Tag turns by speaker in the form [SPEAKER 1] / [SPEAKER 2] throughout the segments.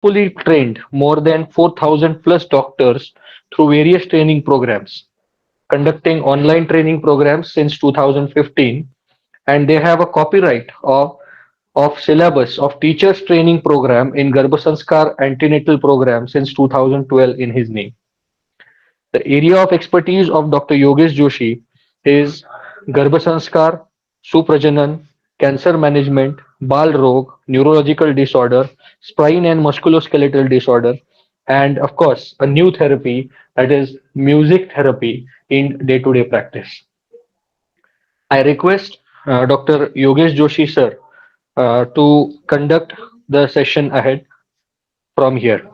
[SPEAKER 1] successfully trained more than 4,000 plus doctors through various training programs, conducting online training programs since 2015, and they have a copyright of syllabus of teachers training program in Garbhasanskar antenatal program since 2012 in his name. The area of expertise of Dr. Yogesh Joshi is Garbhasanskar, Suprajanan, cancer management, Bal Rog, neurological disorder, spine and musculoskeletal disorder, and of course, a new therapy that is music therapy in day-to-day practice. I request Dr. Yogesh Joshi sir to conduct the session ahead from here.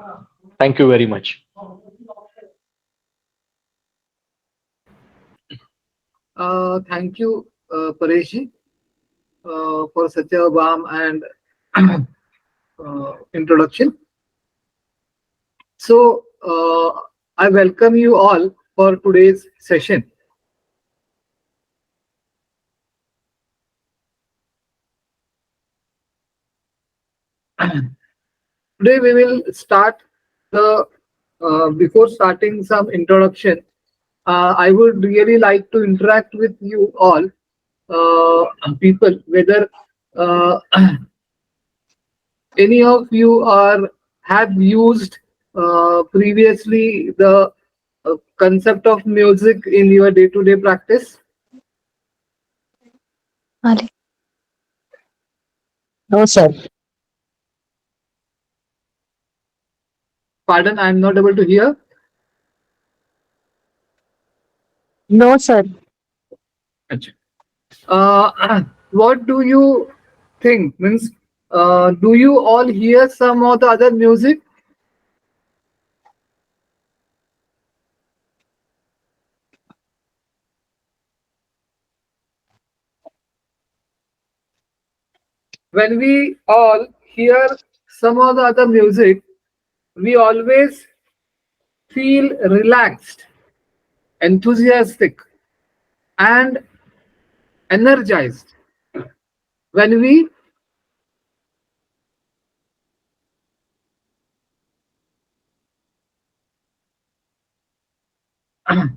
[SPEAKER 1] Thank you very much.
[SPEAKER 2] Thank you, Pareshi, for such a warm and introduction. So, I welcome you all for today's session. Today we will start the before starting some introduction. I would really like to interact with you all, people, whether uh, any of you are have used previously the concept of music in your day-to-day practice.
[SPEAKER 3] Ali.
[SPEAKER 1] No, sir.
[SPEAKER 2] Pardon, I am not able to hear.
[SPEAKER 3] No, sir.
[SPEAKER 2] What do you think? Means, do you all hear some of the other music? When we all hear some of the other music, we always feel relaxed, enthusiastic, and energized. When we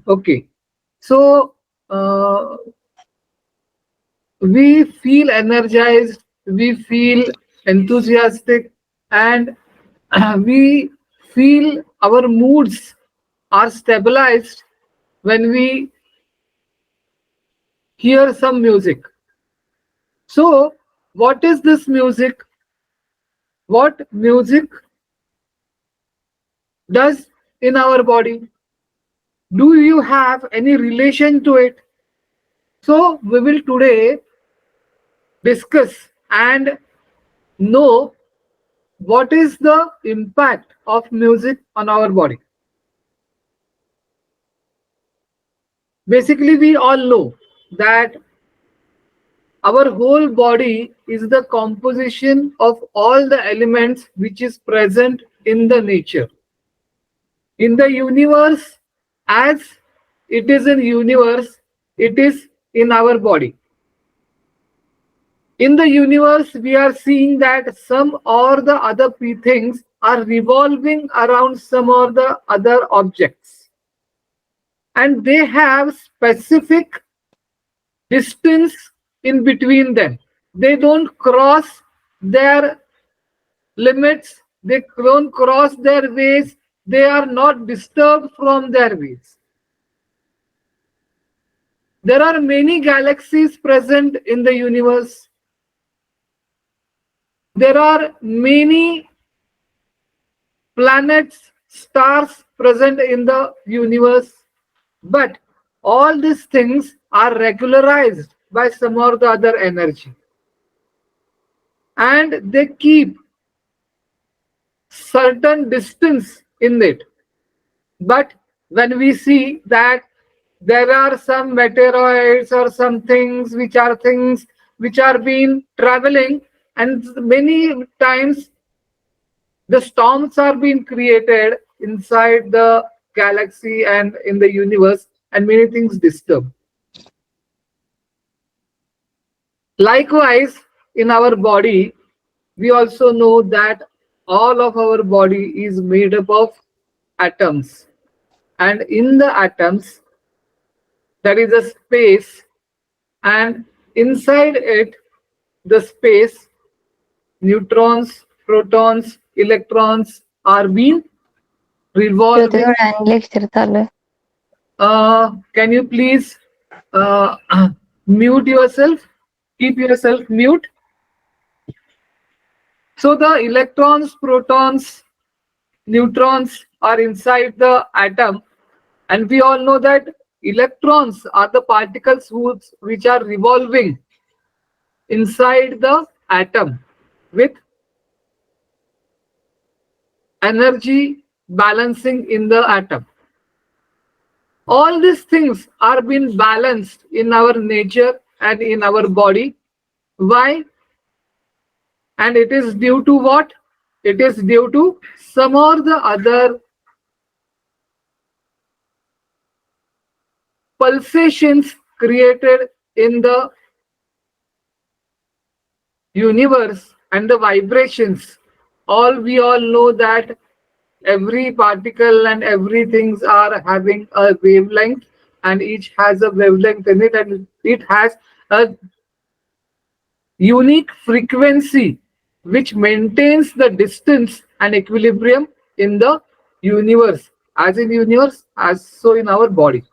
[SPEAKER 2] okay, so we feel energized, we feel enthusiastic, and we feel our moods are stabilized when we hear some music. So, what is this music? What music does in our body? Do you have any relation to it? So, we will today discuss and know what is the impact of music on our body. Basically, we all know that our whole body is the composition of all the elements which is present in the nature. In the universe, as it is in universe, it is in our body. In the universe, we are seeing that some or the other things are revolving around some or the other objects, and they have specific distance in between them. They don't cross their limits, they don't cross their ways, they are not disturbed from their ways. There are many galaxies present in the universe. There are many planets, stars present in the universe, but all these things are regularized by some or the other energy, and they keep certain distance in it. But when we see that there are some meteoroids or some things which are being traveling, and many times the storms are being created inside the galaxy and in the universe, and many things disturb. Likewise, in our body, we also know that all of our body is made up of atoms, and in the atoms there is a space, and inside it, the space, neutrons, protons, electrons are being revolving.
[SPEAKER 3] ಜೊತೆಗೆ ಅನ್ಲಿಕ್ತಿರ್ತಾರಲ್ಲ.
[SPEAKER 2] Can you please uh, mute yourself? Keep yourself mute. So the electrons, protons, neutrons are inside the atom, and we all know that electrons are the particles which are revolving inside the atom with energy balancing in the atom. All these things are being balanced in our nature and in our body. Why? And it is due to what? It is due to some or the other pulsations created in the universe and the vibrations. We all know that every particle and everything are having a wavelength, and each has a wavelength in it, and it has a unique frequency which maintains the distance and equilibrium in the universe, as so in our body.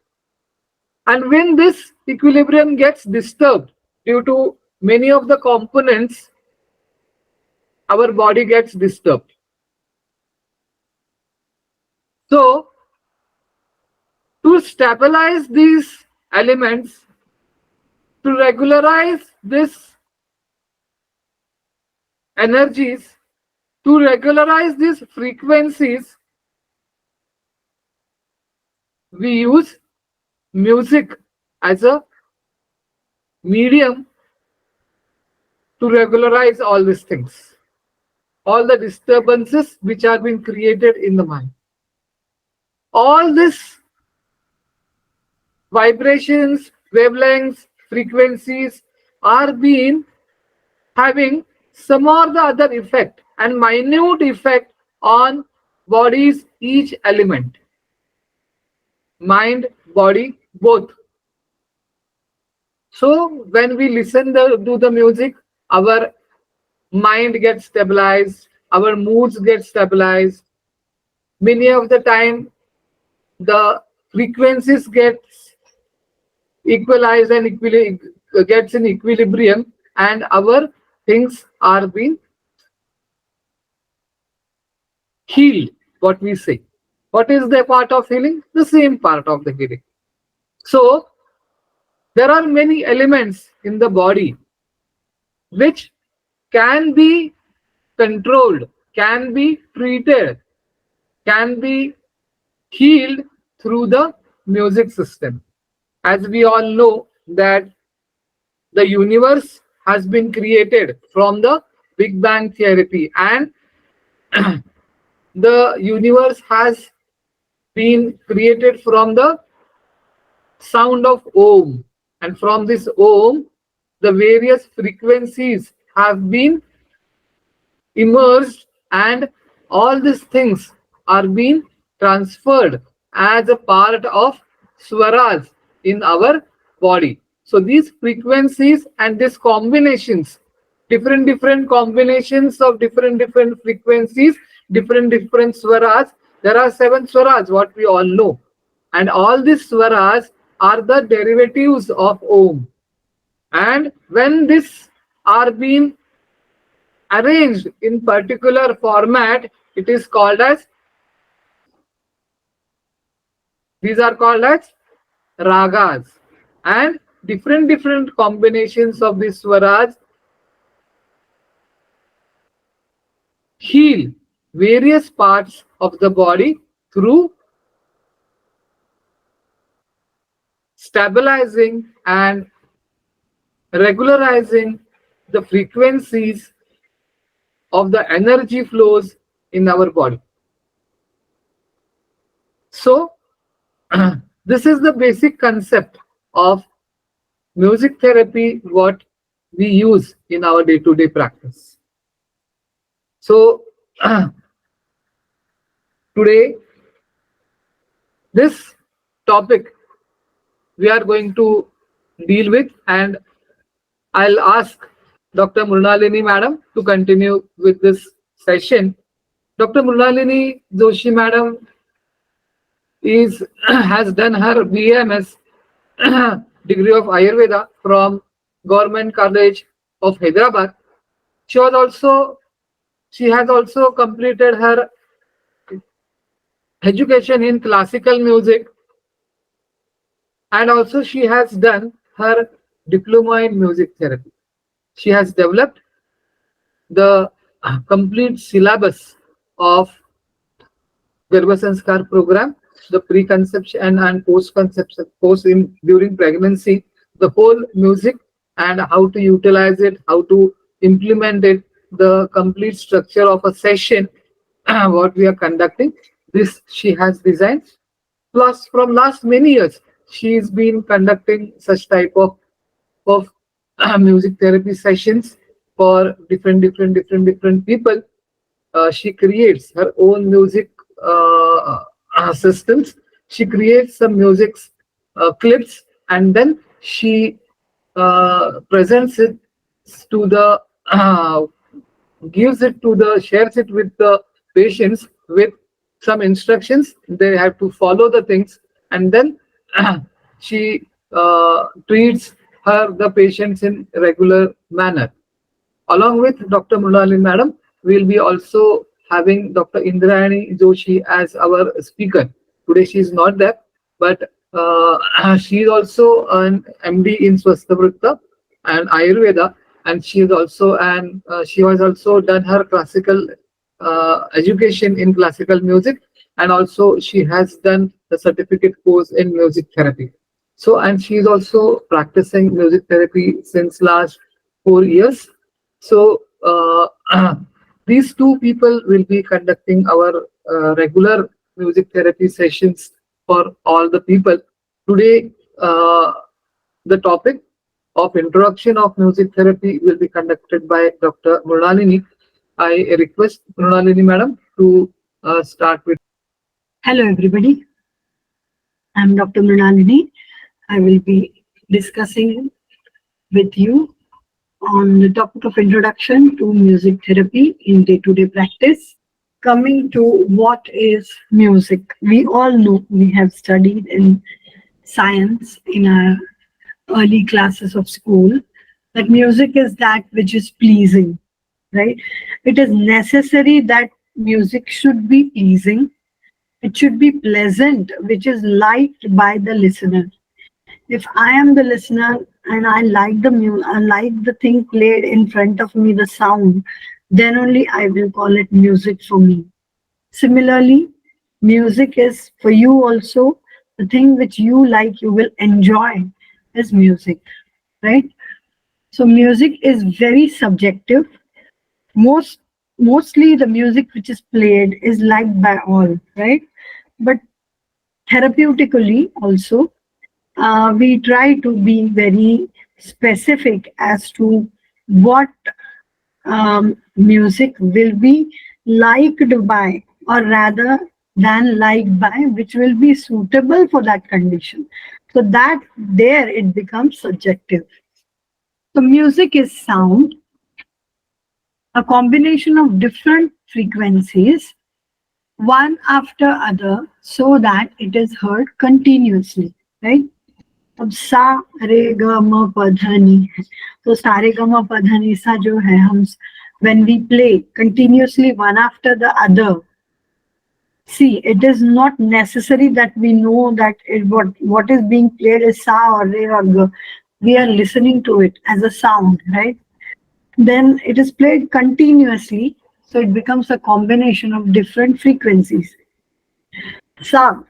[SPEAKER 2] And when this equilibrium gets disturbed due to many of the components, our body gets disturbed. So, to stabilize these elements, to regularize these energies, to regularize these frequencies, we use music as a medium to regularize all these things, all the disturbances which are being created in the mind. All these vibrations, wavelengths, frequencies are being having some or the other effect and minute effect on body's each element, mind, body, both. So when we listen to the music, our mind gets stabilized, our moods get stabilized. Many of the time, the frequencies gets equalized and gets in equilibrium, and our things are being healed. What we say, what is the part of healing? The same part of the healing. So there are many elements in the body which can be controlled, can be treated, can be healed through the music system. As we all know that the universe has been created from the Big Bang Theory, and the universe has been created from the sound of Om, and from this Om, the various frequencies have been emerged, and all these things are being transferred as a part of swaras in our body. So these frequencies and these combinations, different combinations of different frequencies, different swaras. There are 7 swaras, what we all know, and all these swaras are the derivatives of Om. And when these are being arranged in particular format, it is called as, these are called as ragas, and different combinations of these swaras heal various parts of the body through stabilizing and regularizing the frequencies of the energy flows in our body. So this is the basic concept of music therapy, what we use in our day-to-day practice. So today this topic we are going to deal with, and I'll ask Dr. Mrunalini madam to continue with this session. Dr. Mrunalini Joshi madam is has done her BMS degree of Ayurveda from Government College of Hyderabad. She has also completed her education in classical music, and also she has done her diploma in music therapy. She has developed the complete syllabus of Garbha Sanskar program, the preconception and post-conception, post in during pregnancy, the whole music and how to utilize it, how to implement it, the complete structure of a session, what we are conducting. This she has designed. Plus, from last many years, she's been conducting such type of music therapy sessions for different people. She creates her own music systems. She creates some music clips, and then she presents it to the gives it to the shares it with the patients with some instructions. They have to follow the things, and then she treats the patients in regular manner. Along with Dr. Mrunalini madam, we'll be also having Dr. Indrayani Joshi as our speaker. Today she is not there, but she is also an MD in Swasthavavrtta and Ayurveda, and she is also she has also done her classical education in classical music, and also she has done the certificate course in music therapy. So, and she is also practicing music therapy since last 4 years. So these two people will be conducting our regular music therapy sessions for all the people. Today, the topic of introduction of music therapy will be conducted by Dr. Mrunalini. I request Mrunalini madam to start with.
[SPEAKER 3] Hello, everybody. I'm Dr. Mrunalini. I will be discussing with you on the topic of introduction to music therapy in day-to-day practice. Coming to what is music, we all know, we have studied in science in our early classes of school, that music is that which is pleasing, right? It is necessary that music should be pleasing. It should be pleasant, which is liked by the listener. If I am the listener and I like I like the thing played in front of me, the sound, then only I will call it music for me. Similarly, music is for you also. The thing which you like, you will enjoy is music, right? So music is very subjective. Mostly the music which is played is liked by all, right? But therapeutically also, we try to be very specific as to what music will be liked by, or rather than liked by, which will be suitable for that condition. So that there it becomes subjective. So music is sound, a combination of different frequencies, one after other, so that it is heard continuously, right? अब सा रे ग म प ध नि है, तो सारे ग म प ध नि सा जो है, हम when we play continuously one after the other, see, it is not necessary that we know that what is being played is sa or re or ga. We are listening to it as a sound, right? Then it is played continuously, so it becomes a combination of different frequencies. Sa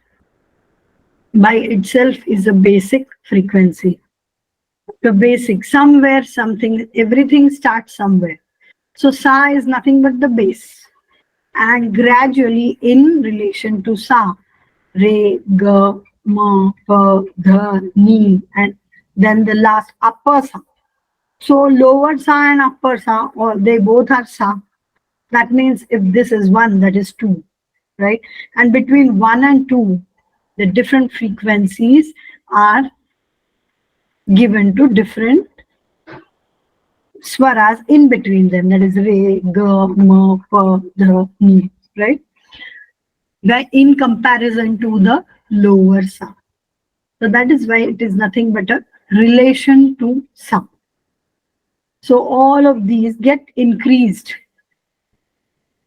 [SPEAKER 3] by itself is a basic frequency. The basic, somewhere, something, everything starts somewhere. So sa is nothing but the base. And gradually in relation to sa, re, ga, ma, pa, dha, ni, and then the last upper sa. So lower sa and upper sa, or they both are sa. That means if this is 1, that is 2, right? And between 1 and 2, the different frequencies are given to different swaras in between them. That is re, ga, ma, pa, dha, ni, right? That in comparison to the lower sound. So that is why it is nothing but a relation to sound. So all of these get increased,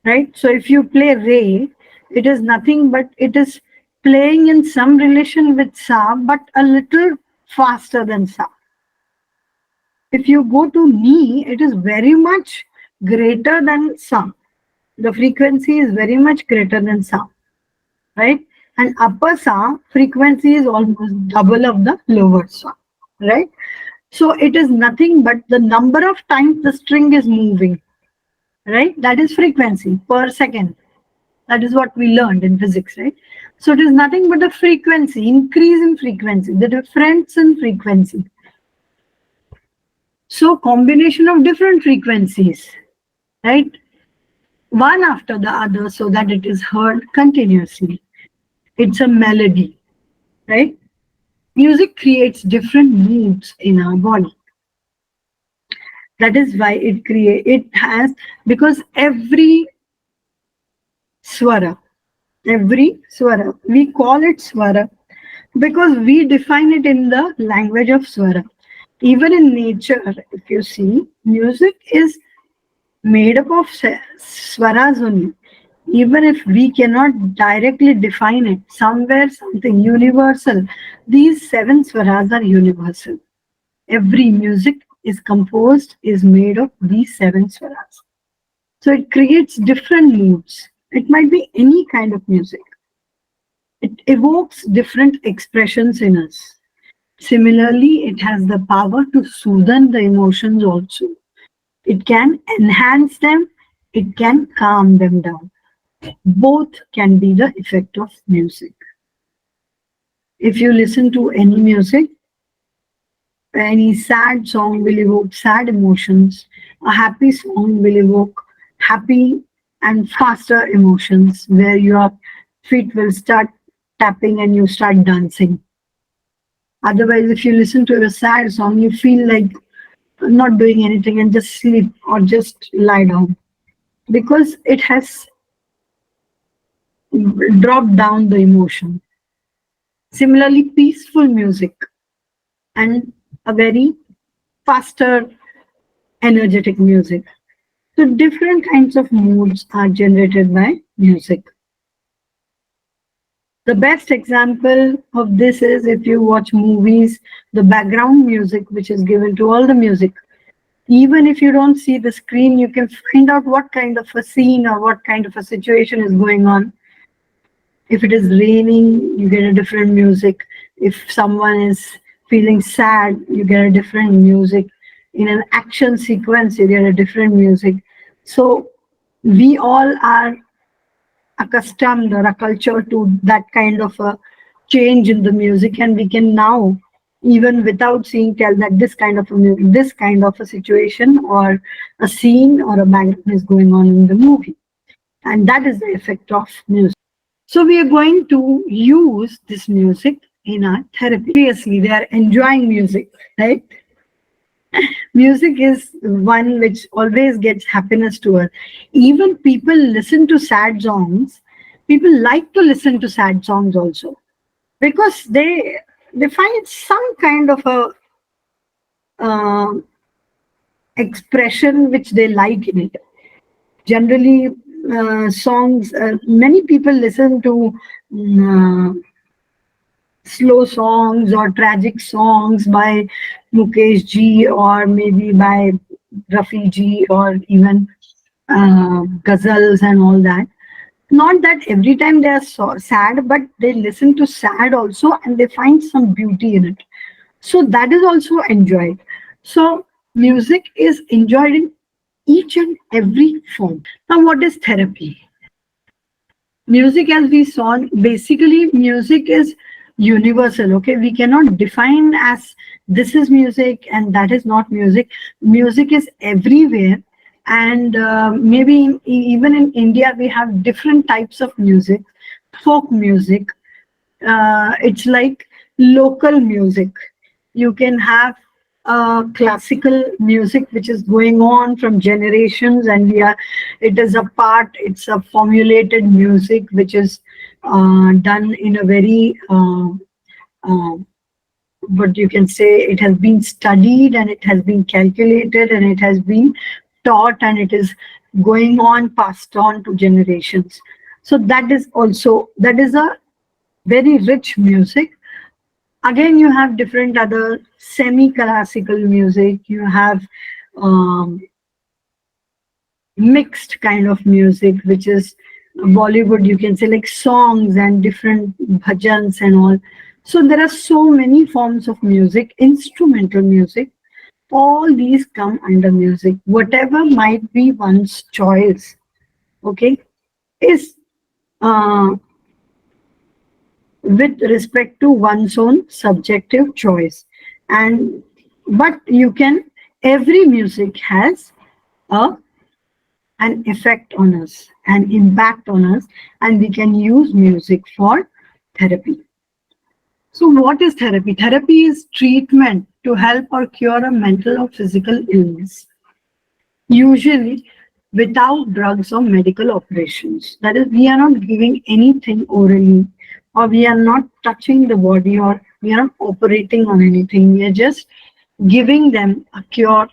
[SPEAKER 3] right? So if you play re, it is nothing but it is playing in some relation with sa, but a little faster than sa. If you go to ni, it is very much greater than sa. The frequency is very much greater than sa, right? And upper sa frequency is almost double of the lower sa, right? So it is nothing but the number of times the string is moving, right? That is frequency per second. That is what we learned in physics, right? So it is nothing but a frequency, increase in frequency, the difference in frequency. So combination of different frequencies, right? One after the other so that it is heard continuously. It's a melody, right? Music creates different moods in our body. That is why it has, because every swara, we call it swara because we define it in the language of swara. Even in nature, if you see, music is made up of swaras only. Even if we cannot directly define it, somewhere something universal, these 7 swaras are universal. Every music is made of these 7 swaras. So it creates different moods. It might be any kind of music. It evokes different expressions in us. Similarly, it has the power to soothe the emotions also. It can enhance them, it can calm them down. Both can be the effect of music. If you listen to any music, any sad song will evoke sad emotions. A happy song will evoke happy and faster emotions where your feet will start tapping and you start dancing. Otherwise, if you listen to a sad song, you feel like not doing anything and just sleep or just lie down because it has dropped down the emotion. Similarly, peaceful music and a very faster, energetic music. So different kinds of moods are generated by music. The best example of this is if you watch movies, the background music which is given to all the music. Even if you don't see the screen, you can find out what kind of a scene or what kind of a situation is going on. If it is raining, you get a different music. If someone is feeling sad, you get a different music. In an action sequence, you get a different music. So we all are accustomed or accultured to that kind of a change in the music, and we can now, even without seeing, tell that this kind of a situation or a scene or a background is going on in the movie. And that is the effect of music. So we are going to use this music in our therapy. Seriously, they are enjoying music, right? Music is one which always gets happiness to us. Even people listen to sad songs. People like to listen to sad songs also because they find some kind of a expression which they like in it. Generally, songs. Many people listen to slow songs or tragic songs by Mukesh ji or maybe by Rafi ji or even ghazals and all that. Not that every time they are so sad, but they listen to sad also and they find some beauty in it. So that is also enjoyed. So music is enjoyed in each and every form. Now, what is therapy? Music, as we saw, basically music is universal. Okay, we cannot define as this is music and that is not music. Music is everywhere And maybe even in India, we have different types of music, folk music. It's like local music. You can have classical music which is going on from generations, and it is a part, it's a formulated music which is done in a very uh, what you can say, it has been studied and it has been calculated and it has been taught, and it is going on, passed on to generations. So that is also, that is a very rich music. Again, you have different other semi-classical music. You have um, mixed kind of music, which is Bollywood, you can say, like songs and different bhajans and all. So there are so many forms of music, instrumental music. All these come under music. Whatever might be one's choice, okay, is uh, with respect to one's own subjective choice. And but you can, every music has a an effect on us, an impact on us, and we can use music for therapy. So what is therapy? Therapy is treatment to help or cure a mental or physical illness, usually without drugs or medical operations. That is, we are not giving anything orally, or we are not touching the body, or we are not operating on anything. We are just giving them a cure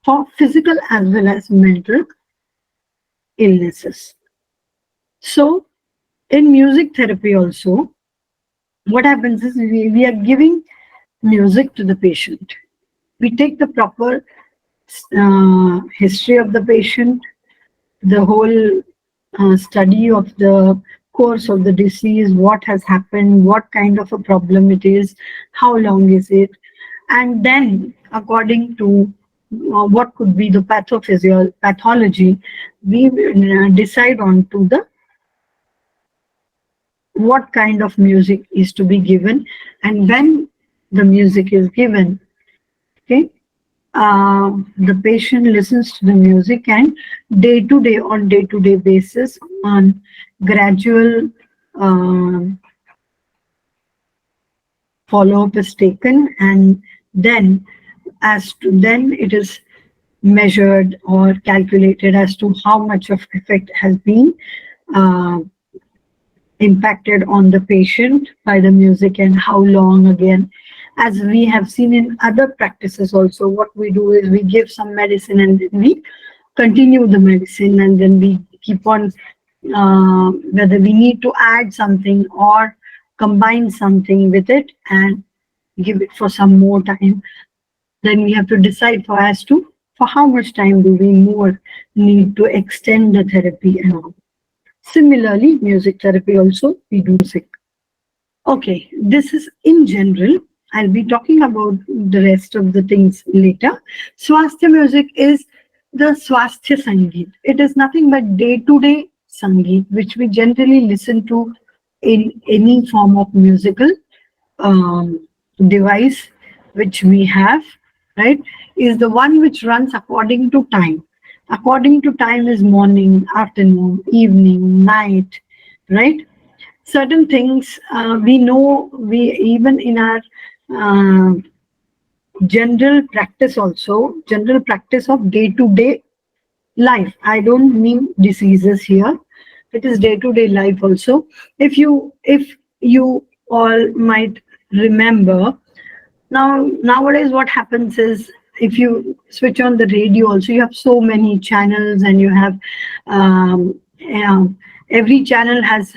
[SPEAKER 3] for physical as well as mental illnesses. So, in music therapy also, what happens is we are giving music to the patient. We take the proper history of the patient, the whole study of the course of the disease, what has happened, what kind of a problem it is, how long is it, and then according to what could be the pathology, we decide on to the what kind of music is to be given, and when the music is given, okay, the patient listens to the music, and day-to-day basis, on gradual follow-up is taken, and then then it is measured or calculated as to how much of effect has been uh, impacted on the patient by the music, and how long. Again, as we have seen in other practices also, what we do is we give some medicine and then we continue the medicine, and then we keep on whether we need to add something or combine something with it and give it for some more time. Then we have to decide for as to for how much time do we more need to extend the therapy and all. Similarly, music therapy also we do music. Okay, this is in general. I'll be talking about the rest of the things later. Swasthya music is the Swasthya Sangeet. It is nothing but day-to-day Sangeet, which we generally listen to in any form of musical device which we have, right, is the one which runs according to time. According to time is morning, afternoon, evening, night, right? Certain things we know, we even in our uh, general practice also, general practice of day-to-day life. I don't mean diseases here. It is day-to-day life also. If you all might remember, nowadays what happens is, if you switch on the radio also, you have so many channels, and you have um, every channel has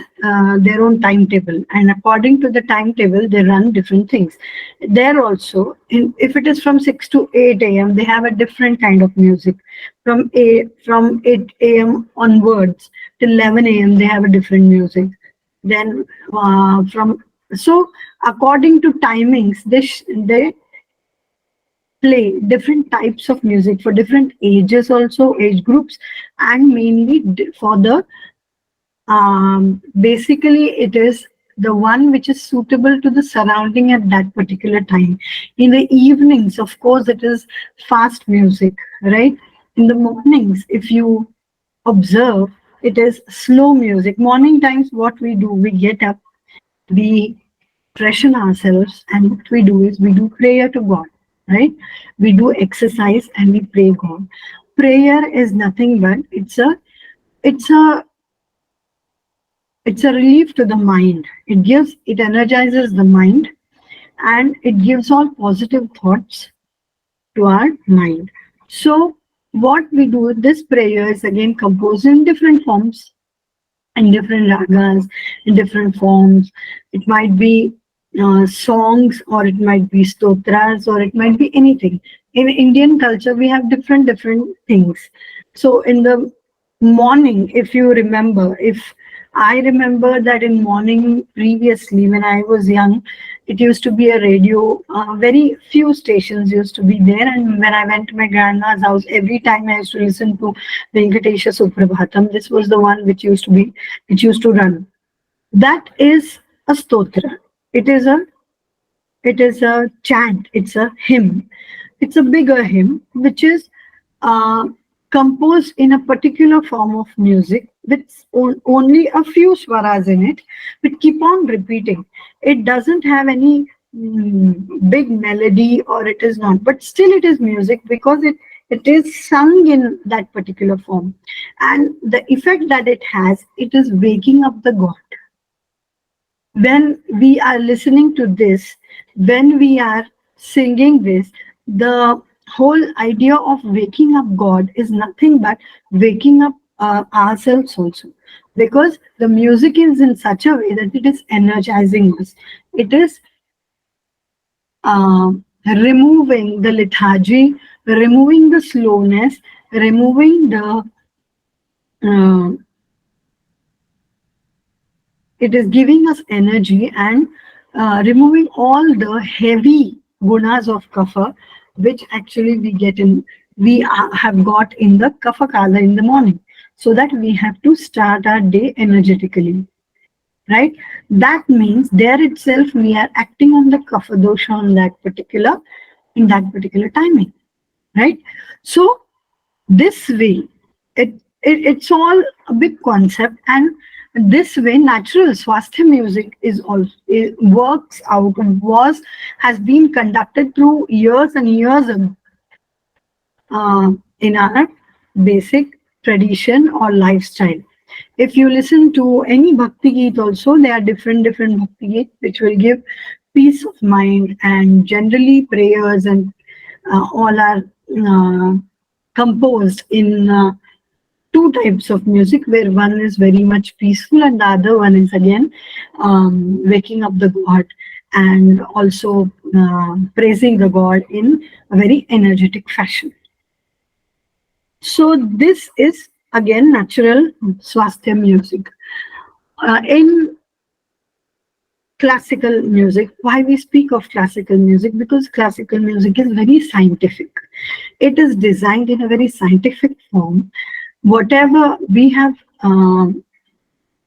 [SPEAKER 3] their own timetable, and according to the timetable they run different things. There also, if it is from 6 to 8 a.m., they have a different kind of music. From 8 a.m. onwards till 11 a.m. they have a different music. Then from so according to timings, they play different types of music for different ages, also age groups, and mainly for the basically it is the one which is suitable to the surrounding at that particular time. In the evenings, of course, it is fast music, right? In the mornings, if you observe, it is slow music. Morning times, what we do, we get up, we freshen ourselves, and what we do is we do prayer to God, right? We do exercise and we pray God. Prayer is nothing but it's a it's a relief to the mind. It energizes the mind, and it gives all positive thoughts to our mind. So what we do, this prayer is again composed in different forms, in different ragas, in different forms. It might be songs, or it might be stotras, or it might be anything. In Indian culture, we have different things. So in the morning, if you remember, if I remember that in morning previously when I was young, it used to be a radio. Very few stations used to be there, and when I went to my grandma's house, every time I used to listen to Venkatesha Suprabhatam. This was the one which used to run. That is a stotra. It is a it is a chant. It's a hymn. It's a bigger hymn which is uh, composed in a particular form of music with only a few swaras in it, but keep on repeating. It doesn't have any big melody, or it is not, but still it is music because it is sung in that particular form, and the effect that it has, it is waking up the god. When we are listening to this, when we are singing this, the whole idea of waking up God is nothing but waking up ourselves also. Because the music is in such a way that it is energizing us. It is removing the lethargy, removing the slowness, removing the uh, it is giving us energy, and removing all the heavy gunas of kapha, which actually have got in the kapha kala in the morning, so that we have to start our day energetically, right? That means there itself we are acting on the kapha dosha on that particular timing, right? So this way, it's all a big concept, and this way natural swasthya music is also, it works out, has been conducted through years and years in our basic tradition or lifestyle. If you listen to any bhakti geet also, there are different bhakti geet which will give peace of mind, and generally prayers and all are composed in two types of music, where one is very much peaceful and the other one is again waking up the god, and also praising the god in a very energetic fashion. So this is again natural swasthya music. In classical music, why we speak of classical music? Because classical music is very scientific. It is designed in a very scientific form. Whatever we have,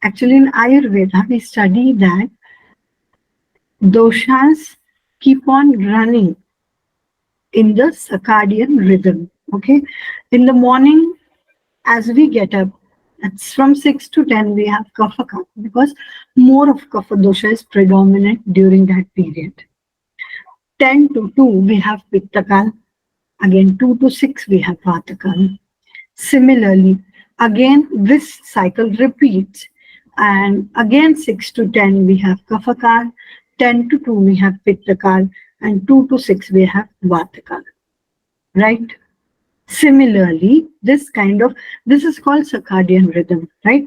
[SPEAKER 3] actually in Ayurveda, we study that doshas keep on running in the circadian rhythm. Okay, in the morning, as we get up, it's from 6 to 10, we have kapha kala, because more of kapha dosha is predominant during that period. 10 to 2, we have pitta kala. Again, 2 to 6, we have vata kala. Similarly, again, this cycle repeats. And again, 6 to 10, we have kapha kala. 10 to 2, we have pitta kala. And 2 to 6, we have vata kala. Right? Similarly, this is called circadian rhythm, right?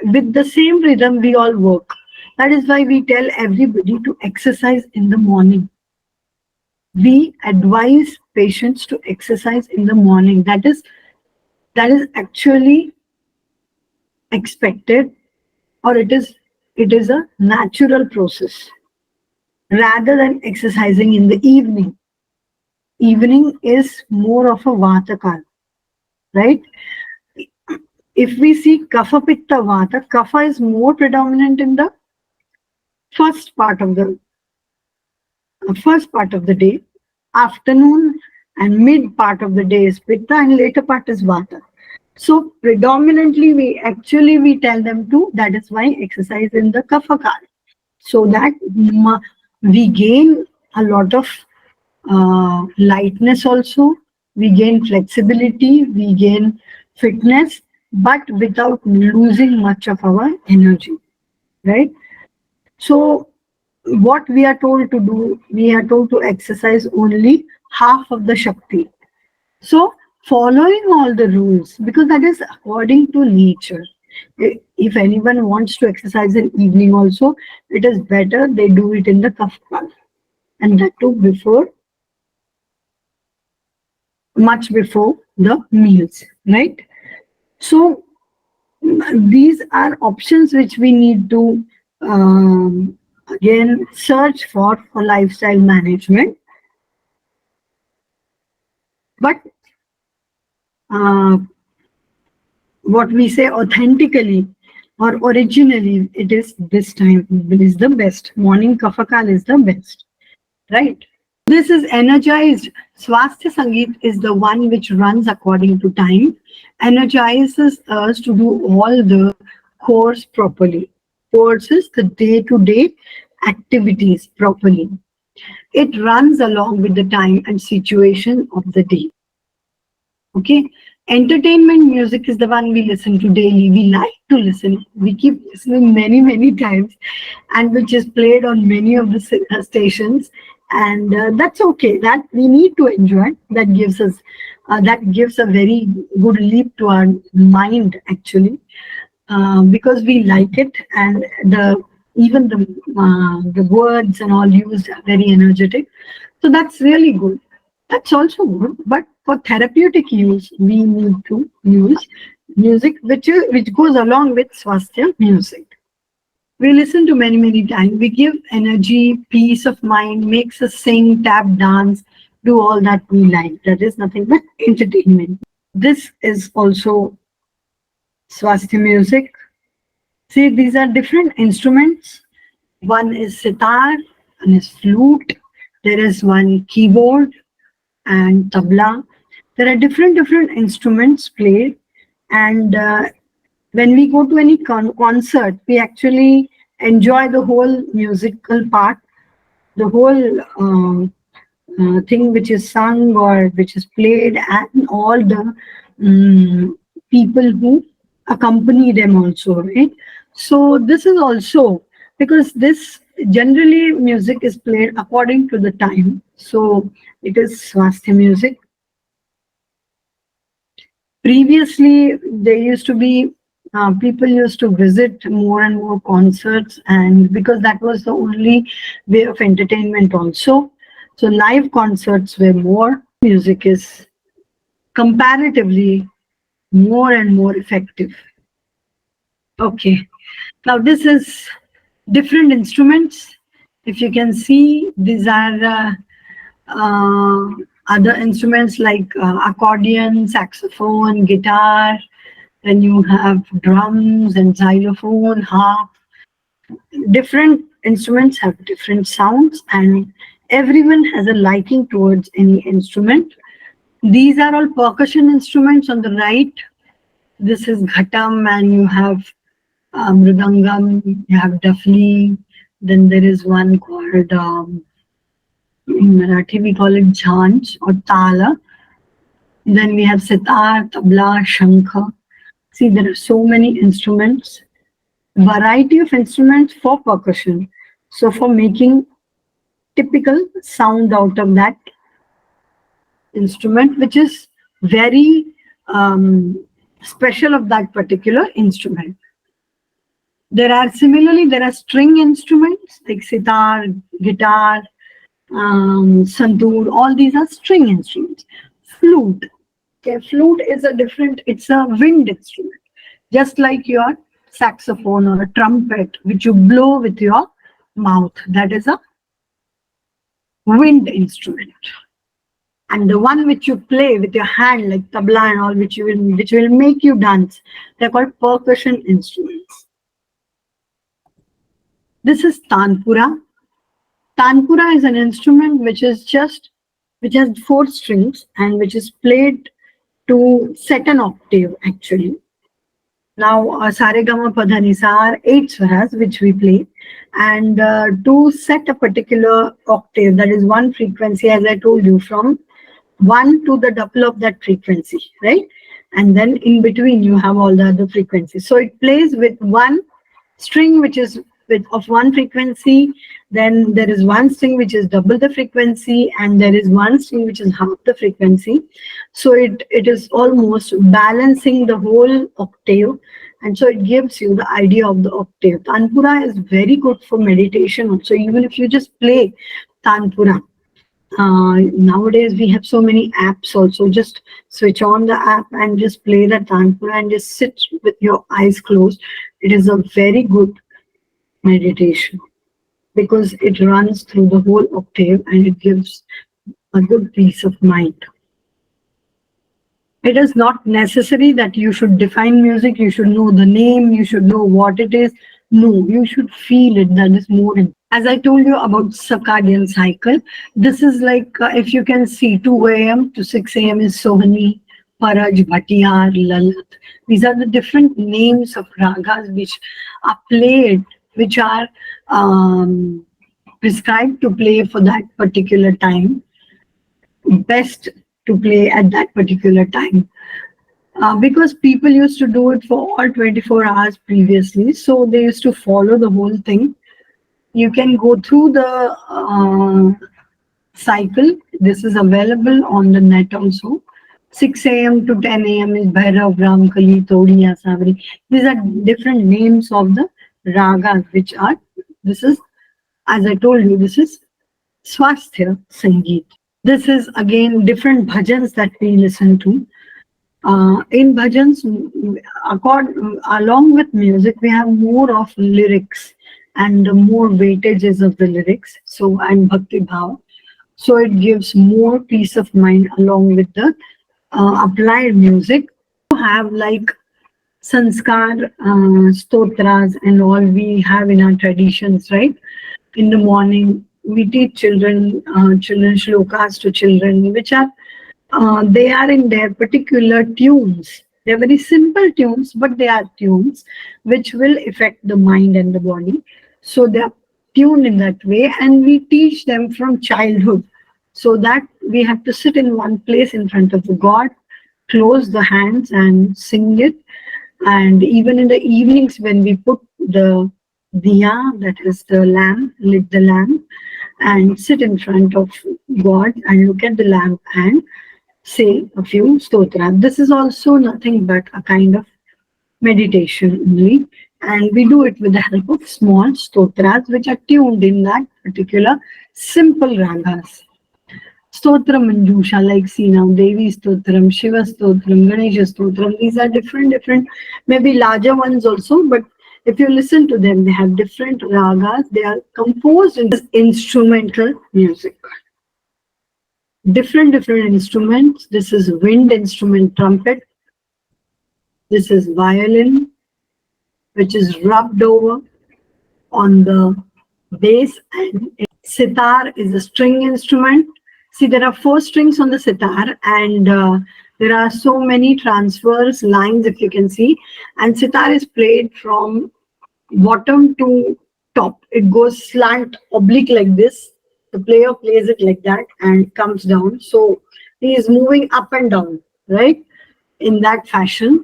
[SPEAKER 3] With the same rhythm, we all work. That is why we tell everybody to exercise in the morning. We advise patients to exercise in the morning. That is actually expected, or it is a natural process, rather than exercising in the evening. Evening is more of a vata kala, right? If we see kapha pitta vata, kapha is more predominant in the first part of the day. Afternoon and mid part of the day is pitta, and later part is vata. So predominantly we tell them to, that is why exercise in the kapha kala, so that we gain a lot of lightness also, we gain flexibility, we gain fitness, but without losing much of our energy, right? So what we are told to do, we are told to exercise only half of the Shakti. So following all the rules, because that is according to nature. If anyone wants to exercise in evening also, it is better they do it in the Kafka, and that too much before the meals, right? So these are options which we need to again search for lifestyle management. But what we say authentically or originally, it is this time is the best. Morning Kafakal is the best, right? This is energized. Swasthya Sangeet is the one which runs according to time, energizes us to do all the course properly, courses the day-to-day activities properly. It runs along with the time and situation of the day. Okay. Entertainment music is the one we listen to daily. We like to listen. We keep listening many, many times, and which is played on many of the stations. And that's okay. That we need to enjoy. That gives us, that gives a very good leap to our mind actually, because we like it, and even the words and all used are very energetic. So that's really good. That's also good, but for therapeutic use, we need to use music which goes along with swasthya music. We listen to many, many times. We give energy, peace of mind, makes us sing, tap, dance, do all that we like. That is nothing but entertainment. This is also swasthya music. See, these are different instruments. One is sitar, one is flute. There is one keyboard and tabla. There are different instruments played, and when we go to any concert, we actually enjoy the whole musical part, the whole thing which is sung or which is played, and all the people who accompany them also, right? So this is also, because this generally music is played according to the time, so it is swasthya music. Previously there used to be people used to visit more and more concerts, and because that was the only way of entertainment also, so live concerts were more. Music is comparatively more and more effective. Okay, now this is different instruments. If you can see, these are other instruments like accordion, saxophone, guitar. Then you have drums and xylophone, harp. Different instruments have different sounds, and everyone has a liking towards any instrument. These are all percussion instruments on the right. This is ghatam, and you have mridangam, you have dafli. Then there is one called, in Marathi we call it jhanj or tala. Then we have sitar, tabla, shankha. See, there are so many instruments, variety of instruments for percussion. So for making typical sound out of that instrument, which is very special of that particular instrument. There are string instruments like sitar, guitar, santoor. All these are string instruments. Flute. Okay, flute is it's a wind instrument, just like your saxophone or a trumpet, which you blow with your mouth. That is a wind instrument. And the one which you play with your hand, like tabla and all, which will make you dance, they're called percussion instruments. This is tanpura. Tanpura is an instrument which which has 4 strings and which is played to set an octave actually. Now, Saregama Padhanisa are 8 swaras which we play, and to set a particular octave, that is one frequency, as I told you, from 1 to the double of that frequency, right? And then in between you have all the other frequencies. So it plays with one string which is of one frequency, then there is one string which is double the frequency, and there is one string which is half the frequency. So it is almost balancing the whole octave, and so it gives you the idea of the octave. Tanpura is very good for meditation also, even if you just play Tanpura. Nowadays we have so many apps also. Just switch on the app and just play the Tanpura and just sit with your eyes closed. It is a very good meditation because it runs through the whole octave and it gives a good peace of mind. It is not necessary that you should define music, you should know the name, you should know what it is. No, you should feel it. That is more important. As I told you about circadian cycle, this is like, if you can see, 2 a.m. to 6 a.m. is Sohani, Paraj, Bhatiyar, Lalit. These are the different names of ragas which are played, which are prescribed to play for that particular time, best to play at that particular time. Because people used to do it for all 24 hours previously, so they used to follow the whole thing. You can go through the cycle. This is available on the net also. 6 a.m. to 10 a.m. is Bhairav, Ramkali, Todiya, Savri. These are different names of the ragas, which are, this is, as I told you, this is Swasthya Sangeet. This is again different bhajans that we listen to. In bhajans, along with music, we have more of lyrics and more weightages of the lyrics. So, and Bhakti Bhava. So it gives more peace of mind along with the applied music. We have like sanskar, stotras and all we have in our traditions, right? In the morning, we teach children shlokas to children, which are, they are in their particular tunes. They're very simple tunes, but they are tunes which will affect the mind and the body. So they are tuned in that way, and we teach them from childhood. So that we have to sit in one place in front of the God, close the hands and sing it. And even in the evenings when we put the diya, that is the lamp, lit the lamp, and sit in front of God and look at the lamp and say a few stotras. This is also nothing but a kind of meditation only, and we do it with the help of small stotras which are tuned in that particular simple ragas. Stotra Manjusha, like see now, Devi Stotram, Shiva Stotram, Ganesha Stotram. These are different, maybe larger ones also, but if you listen to them, they have different ragas. They are composed in instrumental music. Different instruments. This is wind instrument, trumpet. This is violin, which is rubbed over on the bass, and sitar is a string instrument. See, there are 4 strings on the sitar, and there are so many transverse lines, if you can see. And sitar is played from bottom to top. It goes slant, oblique like this. The player plays it like that and comes down. So he is moving up and down, right? In that fashion.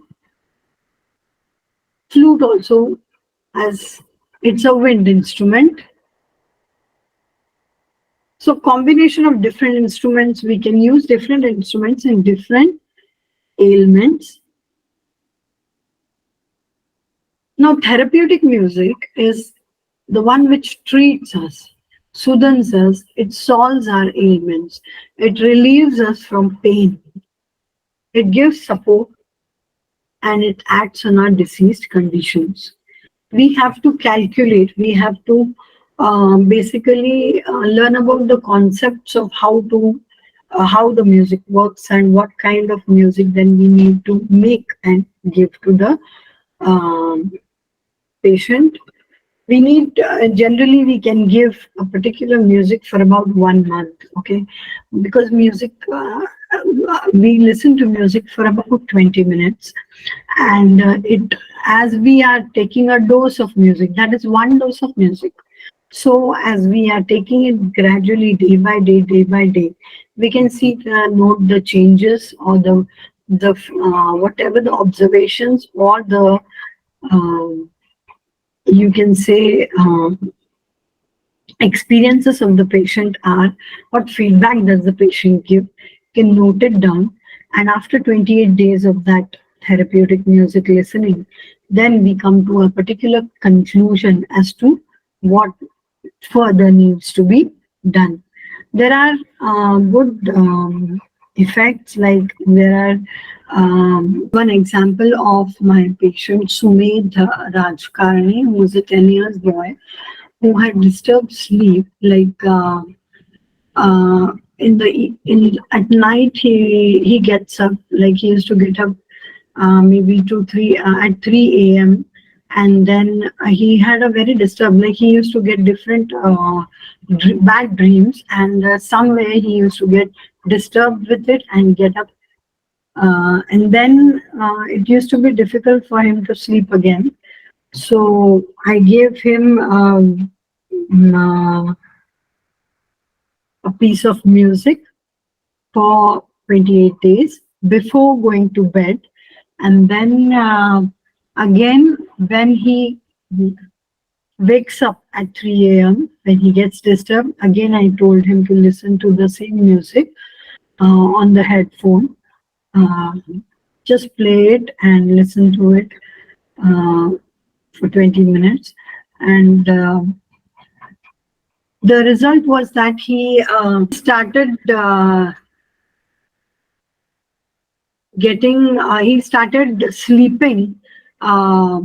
[SPEAKER 3] Flute also, as it's a wind instrument. So combination of different instruments, we can use different instruments in different ailments. Now, therapeutic music is the one which treats us, soothes us, it solves our ailments, it relieves us from pain, it gives support, and it acts on our diseased conditions. We have to calculate, we have to basically learn about the concepts of how the music works and what kind of music then we need to make and give to the patient. We need, generally we can give a particular music for about 1 month, okay? Because music, we listen to music for about 20 minutes, and it, as we are taking a dose of music, that is one dose of music. So as we are taking it gradually, day by day, we can see, note the changes, or the whatever the observations, or the um, you can say, experiences of the patient are, what feedback does the patient give, can note it down, and after 28 days of that therapeutic music listening, then we come to a particular conclusion as to what further needs to be done. There are good effects, like there are one example of my patient Sumedh Rajkarni, who is a 10 years boy who had disturbed sleep, like in at night he gets up, like he used to get up maybe 2 3 at 3 a.m., and then he had a very disturbed, like he used to get different bad dreams, and somewhere he used to get disturbed with it and get up, and then it used to be difficult for him to sleep again. So I gave him uh, a piece of music for 28 days before going to bed. And then again, when he wakes up at 3 a.m., when he gets disturbed, again I told him to listen to the same music on the headphone. Uh, just play it and listen to it for 20 minutes. And the result was that he started he started sleeping uh,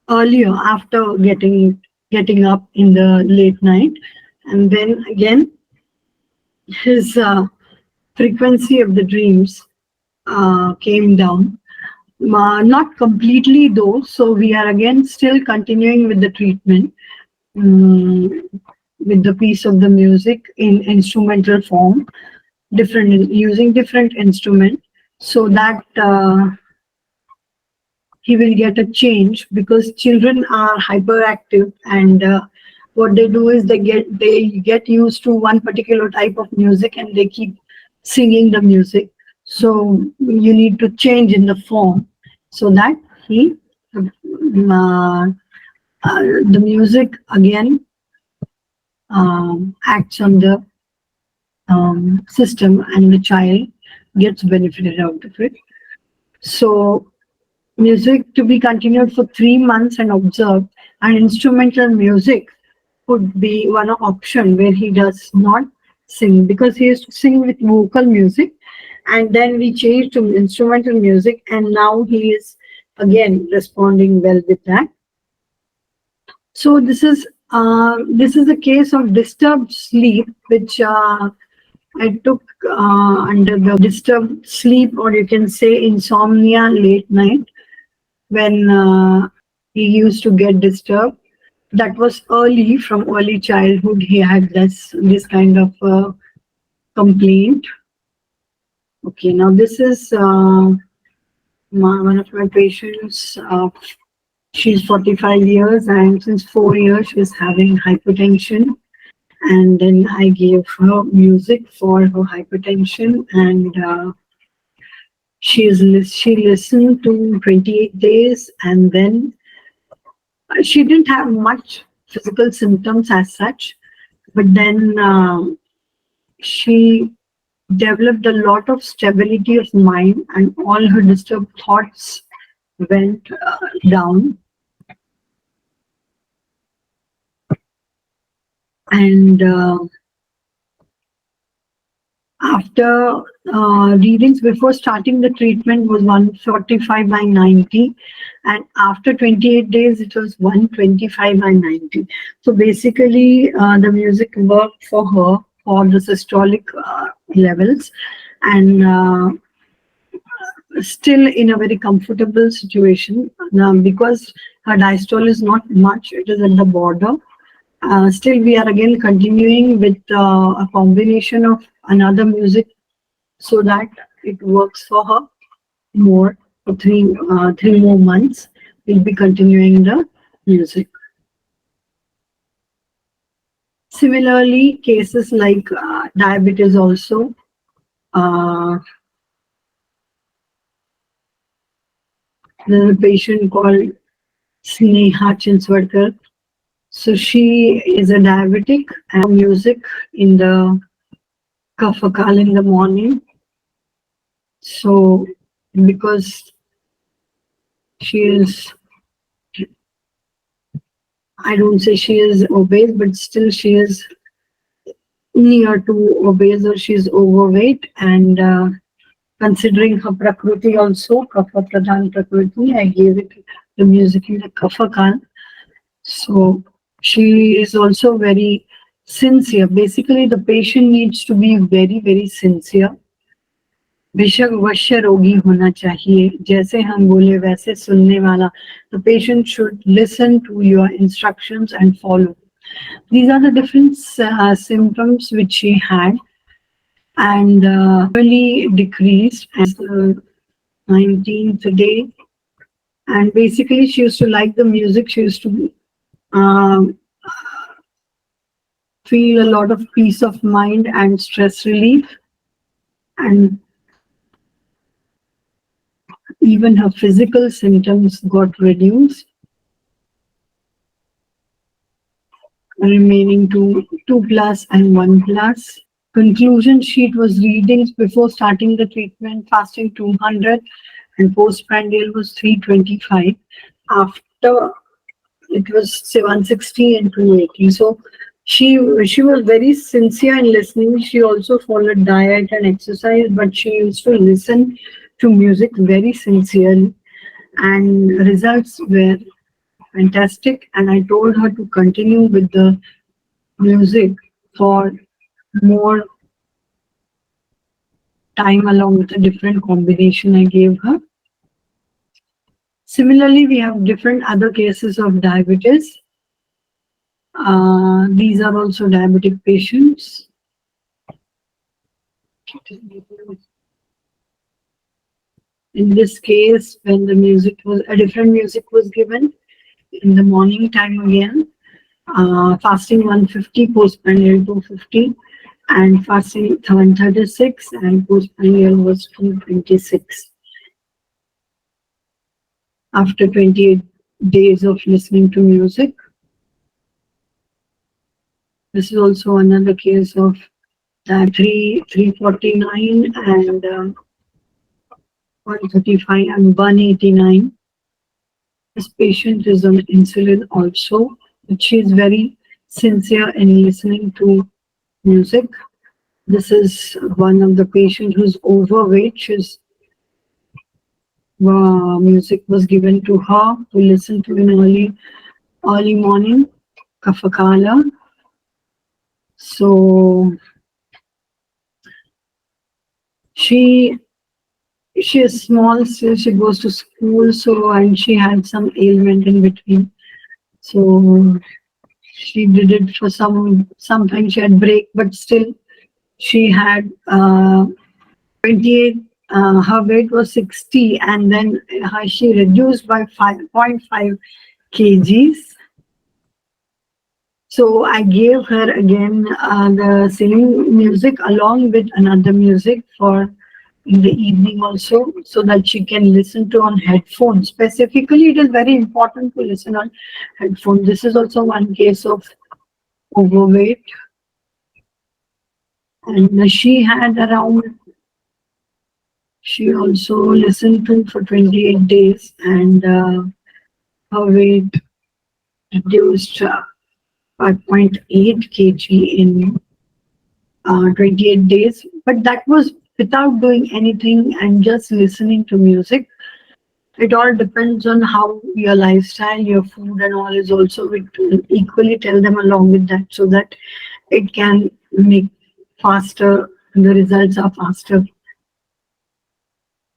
[SPEAKER 3] earlier after getting up in the late night, and then again his frequency of the dreams came down. Not completely though, so we are again still continuing with the treatment, with the piece of the music in instrumental form, using different instrument, so that he will get a change, because children are hyperactive, and what they do is they get used to one particular type of music and they keep singing the music. So you need to change in the form, so that he the music again acts on the system, and the child gets benefited out of it. So music to be continued for 3 months and observed, and instrumental music could be one option where he does not sing, because he used to sing with vocal music, and then we changed to instrumental music, and now he is again responding well with that. So this is a case of disturbed sleep, which I took under the disturbed sleep, or you can say insomnia, late night, when he used to get disturbed. That was early, from early childhood. He had this kind of complaint. Okay, now this is one of my patients. She's 45 years, and since 4 years she's having hypertension. And then I gave her music for her hypertension, and she listened to 28 days, and then she didn't have much physical symptoms as such, but then she developed a lot of stability of mind, and all her disturbed thoughts went down. And after readings before starting the treatment was 145/90, and after 28 days it was 125/90. So basically the music worked for her for the systolic levels, and still in a very comfortable situation because her diastole is not much, it is at the border. Still, we are again continuing with a combination of another music so that it works for her more for 3 more months. We'll be continuing the music. Similarly, cases like diabetes also. There's a patient called Sneha Chinswadkar. So she is a diabetic and music in the kafakal in the morning. So because she is, I don't say she is obese, but still she is near to obese or she is overweight. And considering her prakriti also, Kapha Pradhan Prakriti, I gave it the music in the kafakal. So she is also very sincere. Basically, the patient needs to be very, very sincere. बेशक वश्य रोगी होना चाहिए, जैसे हम बोले वैसे सुनने वाला. The patient should listen to your instructions and follow. These are the different symptoms which she had, and really decreased as the 19th day. And basically, she used to like the music. She used to feel a lot of peace of mind and stress relief, and even her physical symptoms got reduced, remaining to 2+ and 1+. Conclusion sheet was readings before starting the treatment, fasting 200 and postprandial was 325. After it was 160 and 280. So she was very sincere in listening. She also followed diet and exercise, but she used to listen to music very sincerely, and results were fantastic. And I told her to continue with the music for more time along with a different combination I gave her. Similarly, we have different other cases of diabetes. These are also diabetic patients. In this case, when the music was, a different music was given in the morning time again, fasting 150, postprandial 250, and fasting 136, and postprandial was 226. After 28 days of listening to music. This is also another case of 349 and 135 and 189. This patient is on insulin also, but she is very sincere in listening to music. This is one of the patients who's overweight. She's music was given to her to listen to in early morning, kafakala. So she is small, still she goes to school, so, and she had some ailment in between. So she did it for sometimes she had break, but still she had 28. Her weight was 60, and then she reduced by 5.5 kgs. So I gave her again the singing music along with another music for in the evening also, so that she can listen to on headphones. Specifically, it is very important to listen on headphones. This is also one case of overweight. And she had around, she also listened to for 28 days, and her weight reduced 5.8 kg in 28 days. But that was without doing anything and just listening to music. It all depends on how your lifestyle, your food and all is also, we equally tell them along with that, so that it can make faster, the results are faster.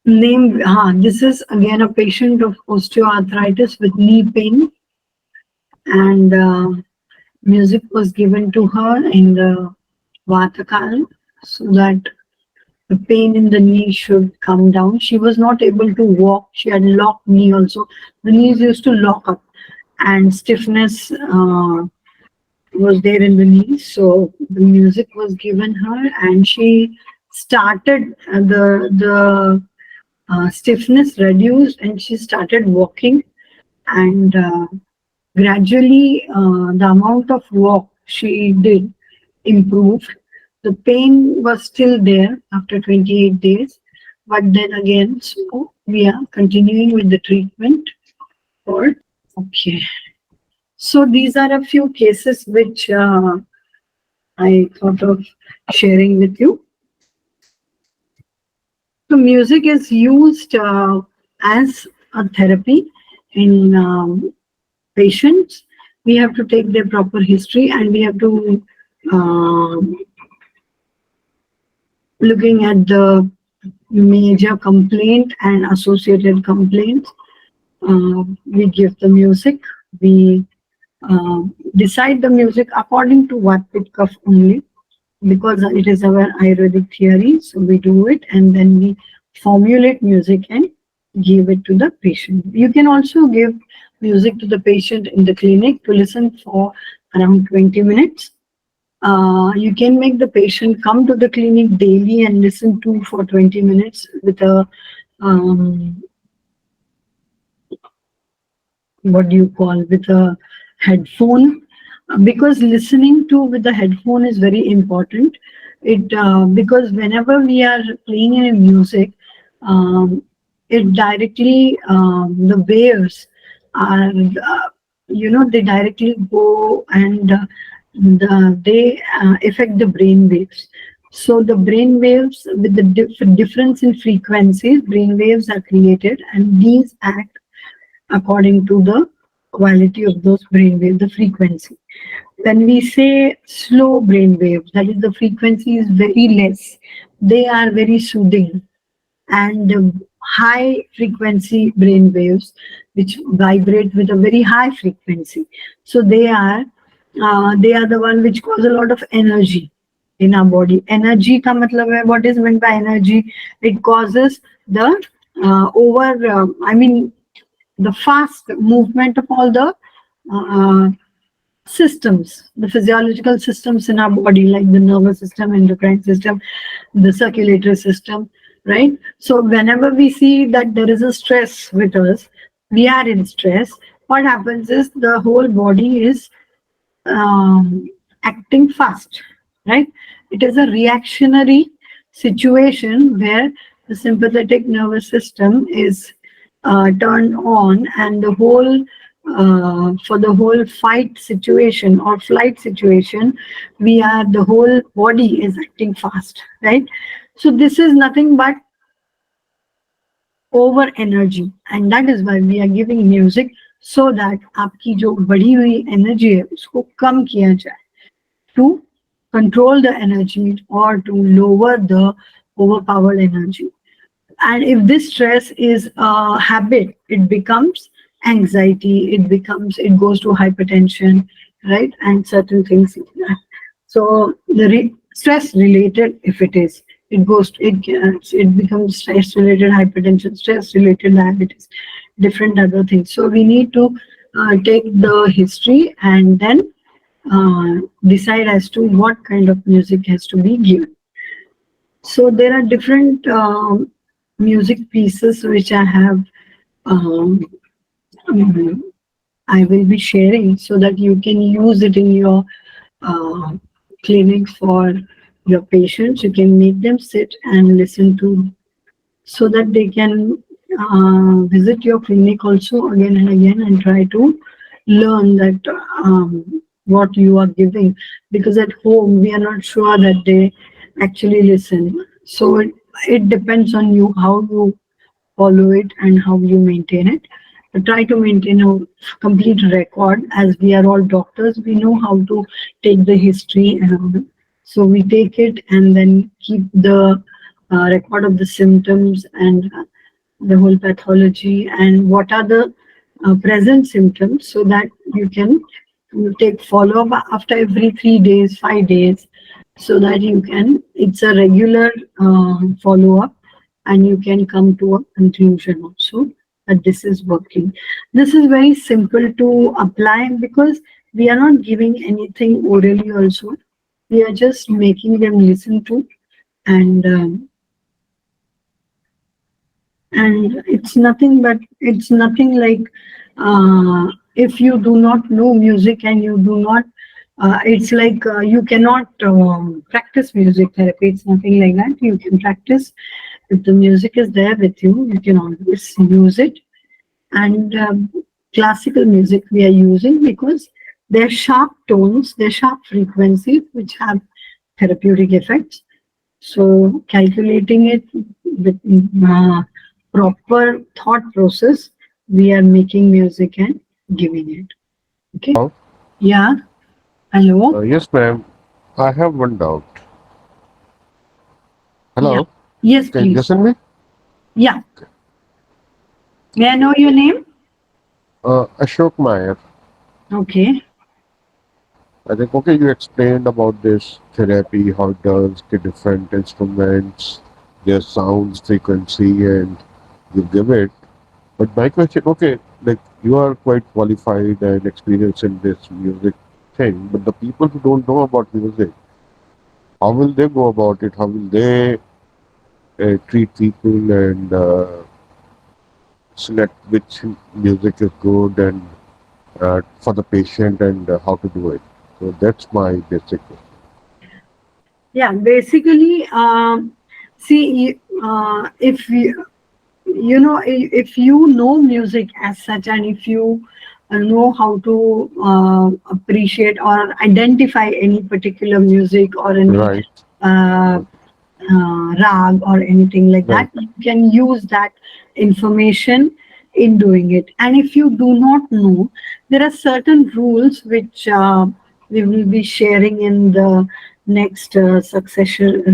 [SPEAKER 3] This is again a patient of osteoarthritis with knee pain, and music was given to her in the Vatakal so that the pain in the knee should come down. She was not able to walk. She had locked knee also. The knees used to lock up, and stiffness was there in the knees. So the music was given her, and she started the stiffness reduced, and she started walking, and gradually the amount of walk she did improved. The pain was still there after 28 days, but then again, so we are continuing with the treatment for. Okay. So these are a few cases which I thought of sharing with you. So music is used as a therapy in patients. We have to take their proper history, and we have to looking at the major complaint and associated complaints. We give the music. We decide the music according to what pit cough only, because it is our Ayurvedic theory. So we do it, and then we formulate music and give it to the patient. You can also give music to the patient in the clinic to listen for around 20 minutes. You can make the patient come to the clinic daily and listen to for 20 minutes with a what do you call, with a headphone, because listening to with the headphone is very important. It because whenever we are playing in a music, it directly the waves are they directly go, and they affect the brain waves. So the brain waves, with the difference in frequencies, brain waves are created, and these act according to the quality of those brain waves, the frequency. When we say slow brain waves, that is, the frequency is very less, they are very soothing. And high frequency brain waves, which vibrate with a very high frequency, so they are the one which cause a lot of energy in our body. Energy ka matlab hai, what is meant by energy? It causes the the fast movement of all the systems, the physiological systems in our body, like the nervous system, endocrine system, the circulatory system, right? So whenever we see that there is a stress with us, we are in stress, what happens is the whole body is acting fast, right? It is a reactionary situation where the sympathetic nervous system is turned on, and the whole for the whole fight situation or flight situation, the whole body is acting fast, right? So this is nothing but over energy, and that is why we are giving music, so that आपकी जो बढ़ी हुई energy है उसको कम किया जाए, to control the energy or to lower the overpowered energy. And if this stress is a habit, it becomes anxiety, it goes to hypertension, right? And certain things like that. So the stress related, if it is, it becomes stress related hypertension, stress related diabetes, different other things. So we need to take the history and then decide as to what kind of music has to be given. So there are different music pieces which I have I will be sharing, so that you can use it in your clinic for your patients. You can make them sit and listen to, so that they can visit your clinic also again and again and try to learn that what you are giving, because at home we are not sure that they actually listen. So it depends on you how you follow it and how you maintain it. But try to maintain a complete record. As we are all doctors, we know how to take the history, and so we take it and then keep the record of the symptoms, and the whole pathology and what are the present symptoms, so that you can take follow up after every 3 days, 5 days, so that you can, it's a regular follow up, and you can come to a conclusion also that this is working. This is very simple to apply because we are not giving anything orally also. We are just making them listen to, and it's nothing, but it's nothing like if you do not know music and you do not it's like you cannot practice music therapy. It's nothing like that. You can practice. If the music is there with you, you can always use it. And classical music we are using because they're sharp tones, they're sharp frequencies which have therapeutic effects. So calculating it with proper thought process, we are making music and giving it. Okay.
[SPEAKER 4] Hello?
[SPEAKER 3] Yeah. Hello.
[SPEAKER 4] Yes, ma'am. I have one doubt.
[SPEAKER 3] Yeah.
[SPEAKER 4] Hello?
[SPEAKER 3] Yes,
[SPEAKER 4] Can you
[SPEAKER 3] please.
[SPEAKER 4] listen me?
[SPEAKER 3] Yeah. May I know your name?
[SPEAKER 4] Ashok Meyer.
[SPEAKER 3] Okay.
[SPEAKER 4] I think, okay, you explained about this therapy, how it does, the different instruments, their sounds, frequency, and you give it. But my question, okay, like you are quite qualified and experienced in this music thing, but the people who don't know about music, how will they go about it? How will they treat people and select which music is good and for the patient and how to do it? So that's my basic question.
[SPEAKER 3] Yeah. Basically, see, if you know, if you know music as such, and if you know how to appreciate or identify any particular music or any
[SPEAKER 4] Right,
[SPEAKER 3] uh, rag or anything like
[SPEAKER 4] right.
[SPEAKER 3] that, you can use that information in doing it. And if you do not know, there are certain rules which we will be sharing in the next successive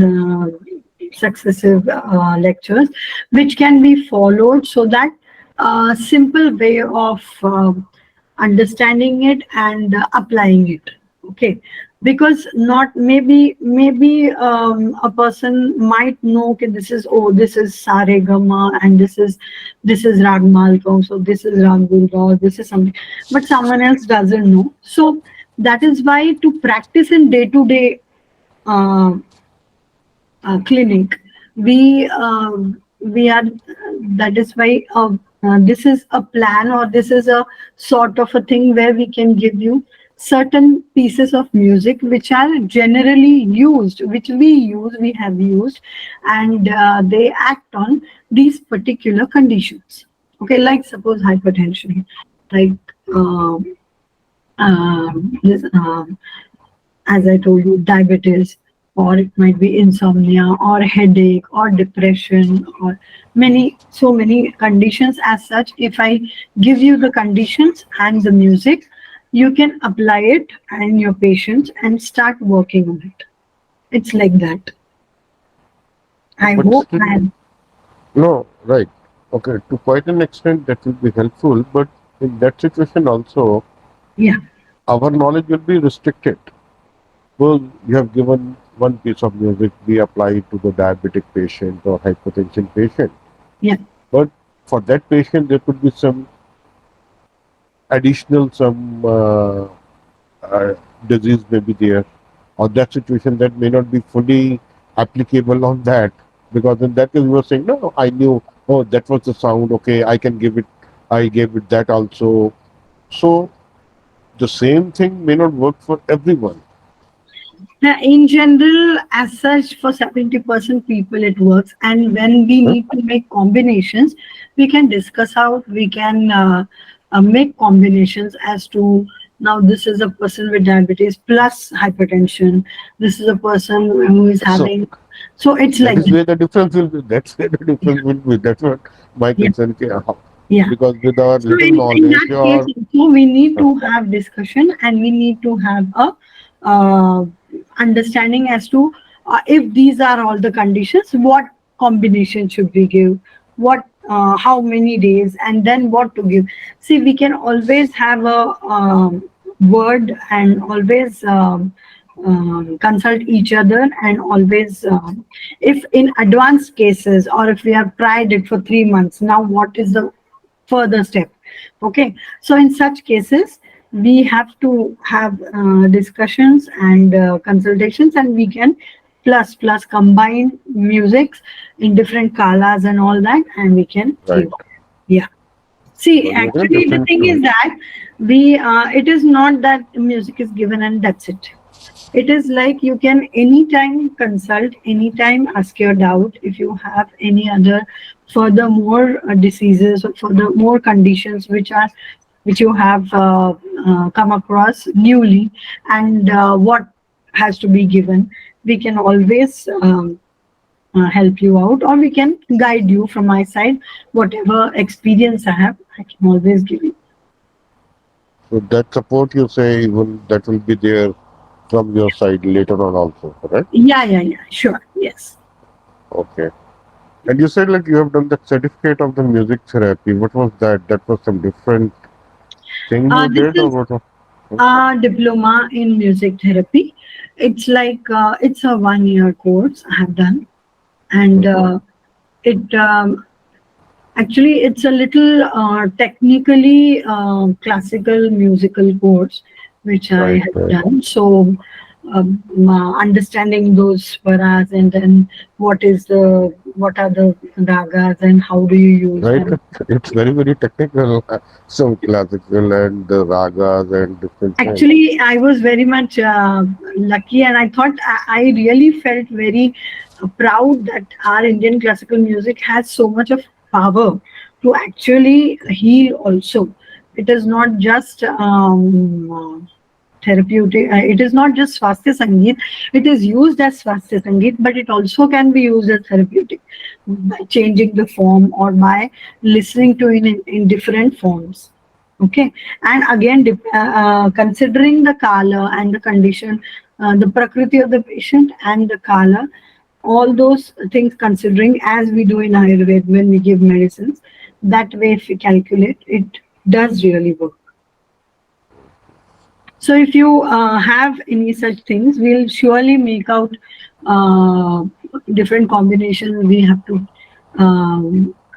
[SPEAKER 3] lectures, which can be followed, so that simple way of understanding it and applying it. Okay. Because not maybe a person might know, okay, this is, oh, this is sare gama, and this is rag malkam, so this is rag Durga, this is something, but someone else doesn't know. So that is why, to practice in day to day clinic, we are that is why this is a plan, or this is a sort of a thing where we can give you certain pieces of music which are generally used, which we have used, and they act on these particular conditions. Okay, like suppose hypertension, like this as I told you, diabetes, or it might be insomnia, or headache, or depression, or so many conditions as such. If I give you the conditions and the music, you can apply it and your patients and start working on it. It's like that. I
[SPEAKER 4] But
[SPEAKER 3] hope
[SPEAKER 4] still,
[SPEAKER 3] I.
[SPEAKER 4] no, right. Okay, to quite an extent that will be helpful, but in that situation also,
[SPEAKER 3] Yeah,
[SPEAKER 4] our knowledge will be restricted. Well, you have given one piece of music, we apply it to the diabetic patient or hypertension patient.
[SPEAKER 3] yeah.
[SPEAKER 4] But for that patient, there could be some additional, some uh, disease may be there, or that situation that may not be fully applicable on that. Because in that case, you were saying, no, I knew, oh, that was the sound, okay, I can give it, I gave it that also. So the same thing may not work for everyone.
[SPEAKER 3] Now, in general, as such, for 70% people, it works. And when we
[SPEAKER 4] Huh?
[SPEAKER 3] need to make combinations, we can discuss how we can make combinations as to, now this is a person with diabetes plus hypertension. This is a person who is
[SPEAKER 4] So
[SPEAKER 3] having. So it's
[SPEAKER 4] that
[SPEAKER 3] like
[SPEAKER 4] is
[SPEAKER 3] that.
[SPEAKER 4] where the difference will be. That's where the
[SPEAKER 3] Yeah,
[SPEAKER 4] difference will be. That's what my
[SPEAKER 3] yeah,
[SPEAKER 4] concern.
[SPEAKER 3] yeah.
[SPEAKER 4] Because with our
[SPEAKER 3] So
[SPEAKER 4] little
[SPEAKER 3] in
[SPEAKER 4] knowledge,
[SPEAKER 3] that case,
[SPEAKER 4] your
[SPEAKER 3] also, we need to have discussion, and we need to have a uh, understanding as to if these are all the conditions, what combination should we give, what how many days, and then what to give. See, we can always have a word, and always consult each other, and always, if in advanced cases, or if we have tried it for 3 months, now what is the further step? Okay, so in such cases we have to have discussions and consultations, and we can plus combine musics in different kalas and all that, and we can
[SPEAKER 4] Right.
[SPEAKER 3] give. Yeah. See,
[SPEAKER 4] So there are
[SPEAKER 3] actually, the
[SPEAKER 4] different.
[SPEAKER 3] thing is that we it is not that music is given and that's it. It is like you can anytime consult, anytime ask your doubt. If you have any other furthermore diseases or furthermore conditions which you have come across newly, and what has to be given, we can always help you out, or we can guide you from my side. Whatever experience I have, I can always give you.
[SPEAKER 4] So that support you say will be there from your side later on also, correct?
[SPEAKER 3] Yeah, sure, yes.
[SPEAKER 4] Okay. And you said like you have done the certificate of the music therapy. What was that? That was some different thing you
[SPEAKER 3] This
[SPEAKER 4] did, or
[SPEAKER 3] is
[SPEAKER 4] what?
[SPEAKER 3] a diploma in music therapy. It's like it's a 1 year course I have done, and
[SPEAKER 4] Mhm.
[SPEAKER 3] it actually it's a little technically classical musical course which I
[SPEAKER 4] Right,
[SPEAKER 3] have
[SPEAKER 4] right,
[SPEAKER 3] done. So understanding those swaras, and then what are the ragas and how do you use
[SPEAKER 4] right.
[SPEAKER 3] them.
[SPEAKER 4] It's very, very technical. Some classical and the ragas and different things.
[SPEAKER 3] Actually, I was very much lucky, and I thought I really felt very proud that our Indian classical music has so much of power to actually heal. Also, it is not just therapeutic. It is not just Swasthya Sangeet. It is used as Swasthya Sangeet, but it also can be used as therapeutic by changing the form, or by listening to it in different forms. Okay, and again, considering the kala and the condition, the prakriti of the patient and the kala, all those things considering, as we do in Ayurveda when we give medicines, that way if we calculate, it does really work. So if you have any such things, we'll surely make out uh, different combinations. We have to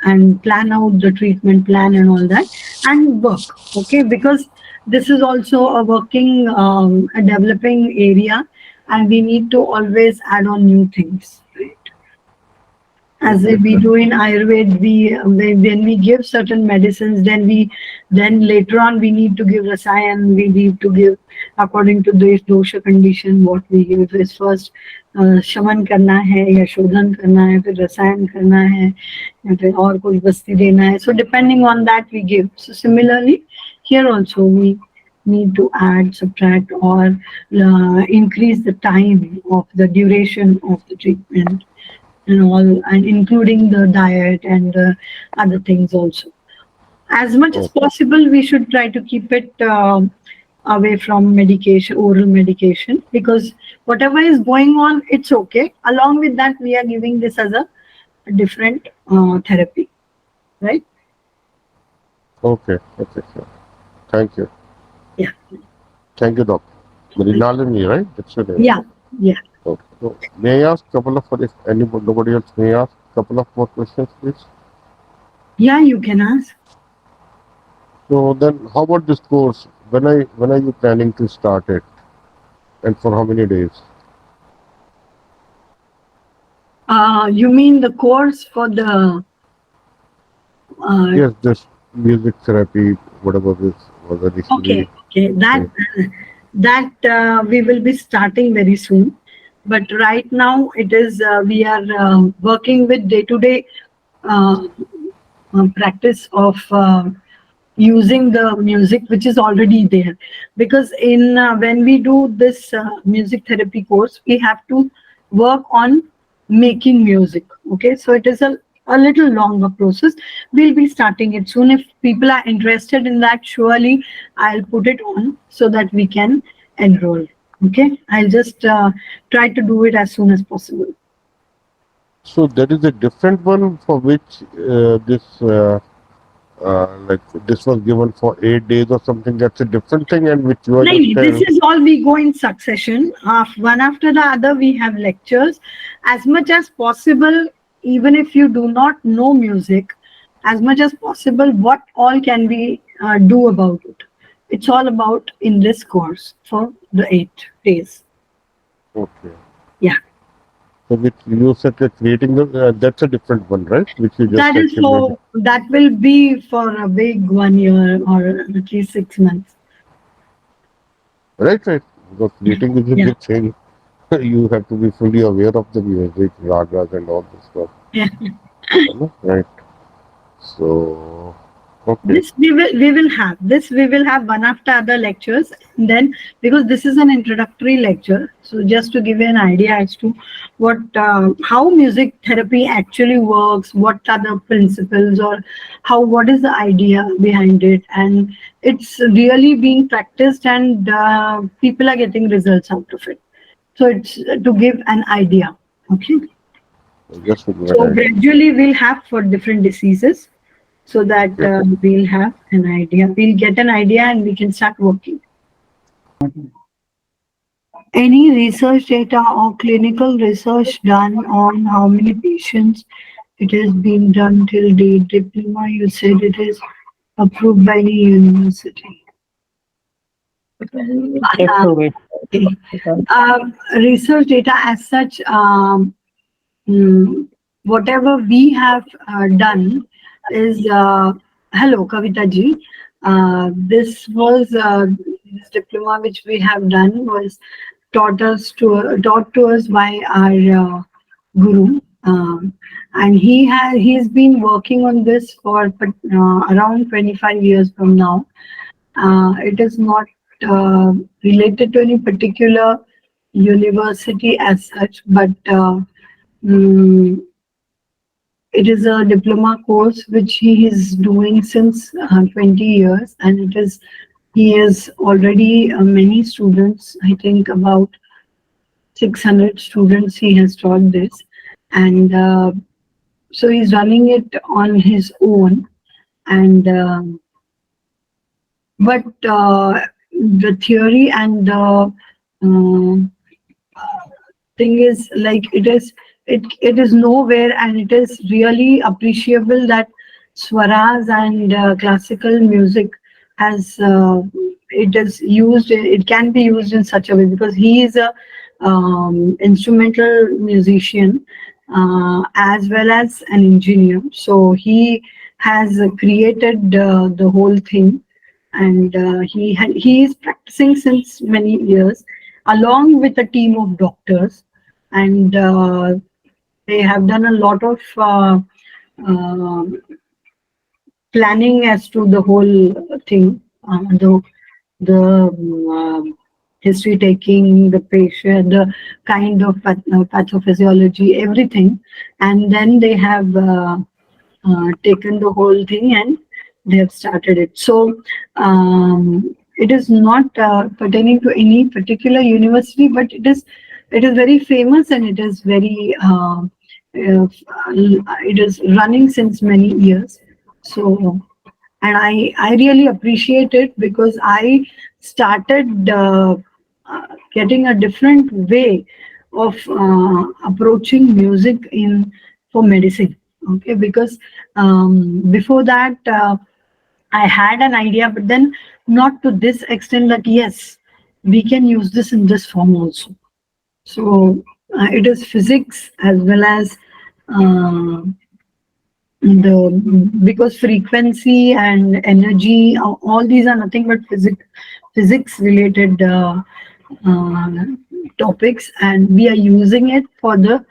[SPEAKER 3] and plan out the treatment plan and all that, and work. Okay, because this is also a working, a developing area, and we need to always add on new things. Right? As
[SPEAKER 4] Okay,
[SPEAKER 3] we
[SPEAKER 4] sir.
[SPEAKER 3] do in Ayurveda, when we give certain medicines, then later on we need to give rasayan. We need to give according to this dosha condition. What we give is first शमन करना है या शोधन करना है, फिर रसायन करना है, या फिर और कोई बस्ती देना है. So depending on that we give. So similarly, here also we need to add, subtract, or increase the time of the duration of the treatment and all, and including the diet and other things also. As much as
[SPEAKER 4] Okay.
[SPEAKER 3] possible, we should try to keep it away from medication, oral medication, because whatever is going on, it's okay. Along with that, we are giving this as a different therapy, right?
[SPEAKER 4] Okay. Okay, sir. Thank you.
[SPEAKER 3] Yeah,
[SPEAKER 4] Thank you, doctor. Mrinalini, right? That's your name.
[SPEAKER 3] yeah, yeah.
[SPEAKER 4] Okay. So may I ask couple of, if anybody, nobody else may ask couple of more questions, please?
[SPEAKER 3] Yeah, you can ask.
[SPEAKER 4] So then, how about this course? When are you planning to start it, and for how many days?
[SPEAKER 3] You mean the course for the uh,
[SPEAKER 4] Yes, this music therapy, whatever this was initially.
[SPEAKER 3] okay. That we will be starting very soon. But right now, it is we are working with day-to-day uh, practice of using the music which is already there. Because in when we do this music therapy course, we have to work on making music. Okay, so it is a little longer process. We'll be starting it soon. If people are interested in that, surely I'll put it on so that we can enroll. Okay, I'll just try to do it as soon as possible.
[SPEAKER 4] So there is a different one for which like this was given for 8 days or something. That's a different thing, and which you are
[SPEAKER 3] No,
[SPEAKER 4] just
[SPEAKER 3] this is all we go in succession. One after the other, we have lectures. As much as possible, even if you do not know music, as much as possible, what all can we do about it? It's all about in this course for the 8 days.
[SPEAKER 4] okay.
[SPEAKER 3] Yeah.
[SPEAKER 4] So which you said that creating the that's a different one, right? Which you just
[SPEAKER 3] That
[SPEAKER 4] said.
[SPEAKER 3] is for, that will be for a big 1 year or at least 6 months.
[SPEAKER 4] Right, right. Because creating is a
[SPEAKER 3] Yeah.
[SPEAKER 4] big thing. You have to be fully aware of the music, ragas, and all this stuff.
[SPEAKER 3] Yeah.
[SPEAKER 4] Right. So, okay.
[SPEAKER 3] This we will have one after other lectures. And then, because this is an introductory lecture, so just to give you an idea as to what how music therapy actually works, what are the principles, or what is the idea behind it, and it's really being practiced, and people are getting results out of it. So it's to give an idea. Okay.
[SPEAKER 4] Just to give an
[SPEAKER 3] So
[SPEAKER 4] idea.
[SPEAKER 3] gradually we'll have for different diseases, so that we'll have an idea. We'll get an idea and we can start working. Any research data or clinical research done on how many patients it has been done till date? Diploma, you said it is approved by the university. Okay. Research data as such, whatever we have done is hello Kavita ji. This was this diploma which we have done was taught to us by our guru, and he's been working on this for around 25 years from now. It is not related to any particular university as such, but mm, it is a diploma course which he is doing since 20 years, and he has already many students. I think about 600 students he has taught this, and so he's running it on his own. And but the theory and the thing is, like, it is nowhere, and it is really appreciable that swaras and classical music has it can be used in such a way, because he is a instrumental musician as well as an engineer, so he has created the whole thing, and he is practicing since many years along with a team of doctors, and they have done a lot of uh, planning as to the whole thing, the history taking, the patient, the kind of pathophysiology, everything, and then they have taken the whole thing and they have started it. So it is not pertaining to any particular university, but it is very famous, and it is very it is running since many years. So, and I really appreciate it, because I started getting a different way of approaching music in for medicine. Okay, because before that I had an idea, but then not to this extent that yes, we can use this in this form also. So it is physics as well as because frequency and energy, all these are nothing but physics related topics, and we are using it for the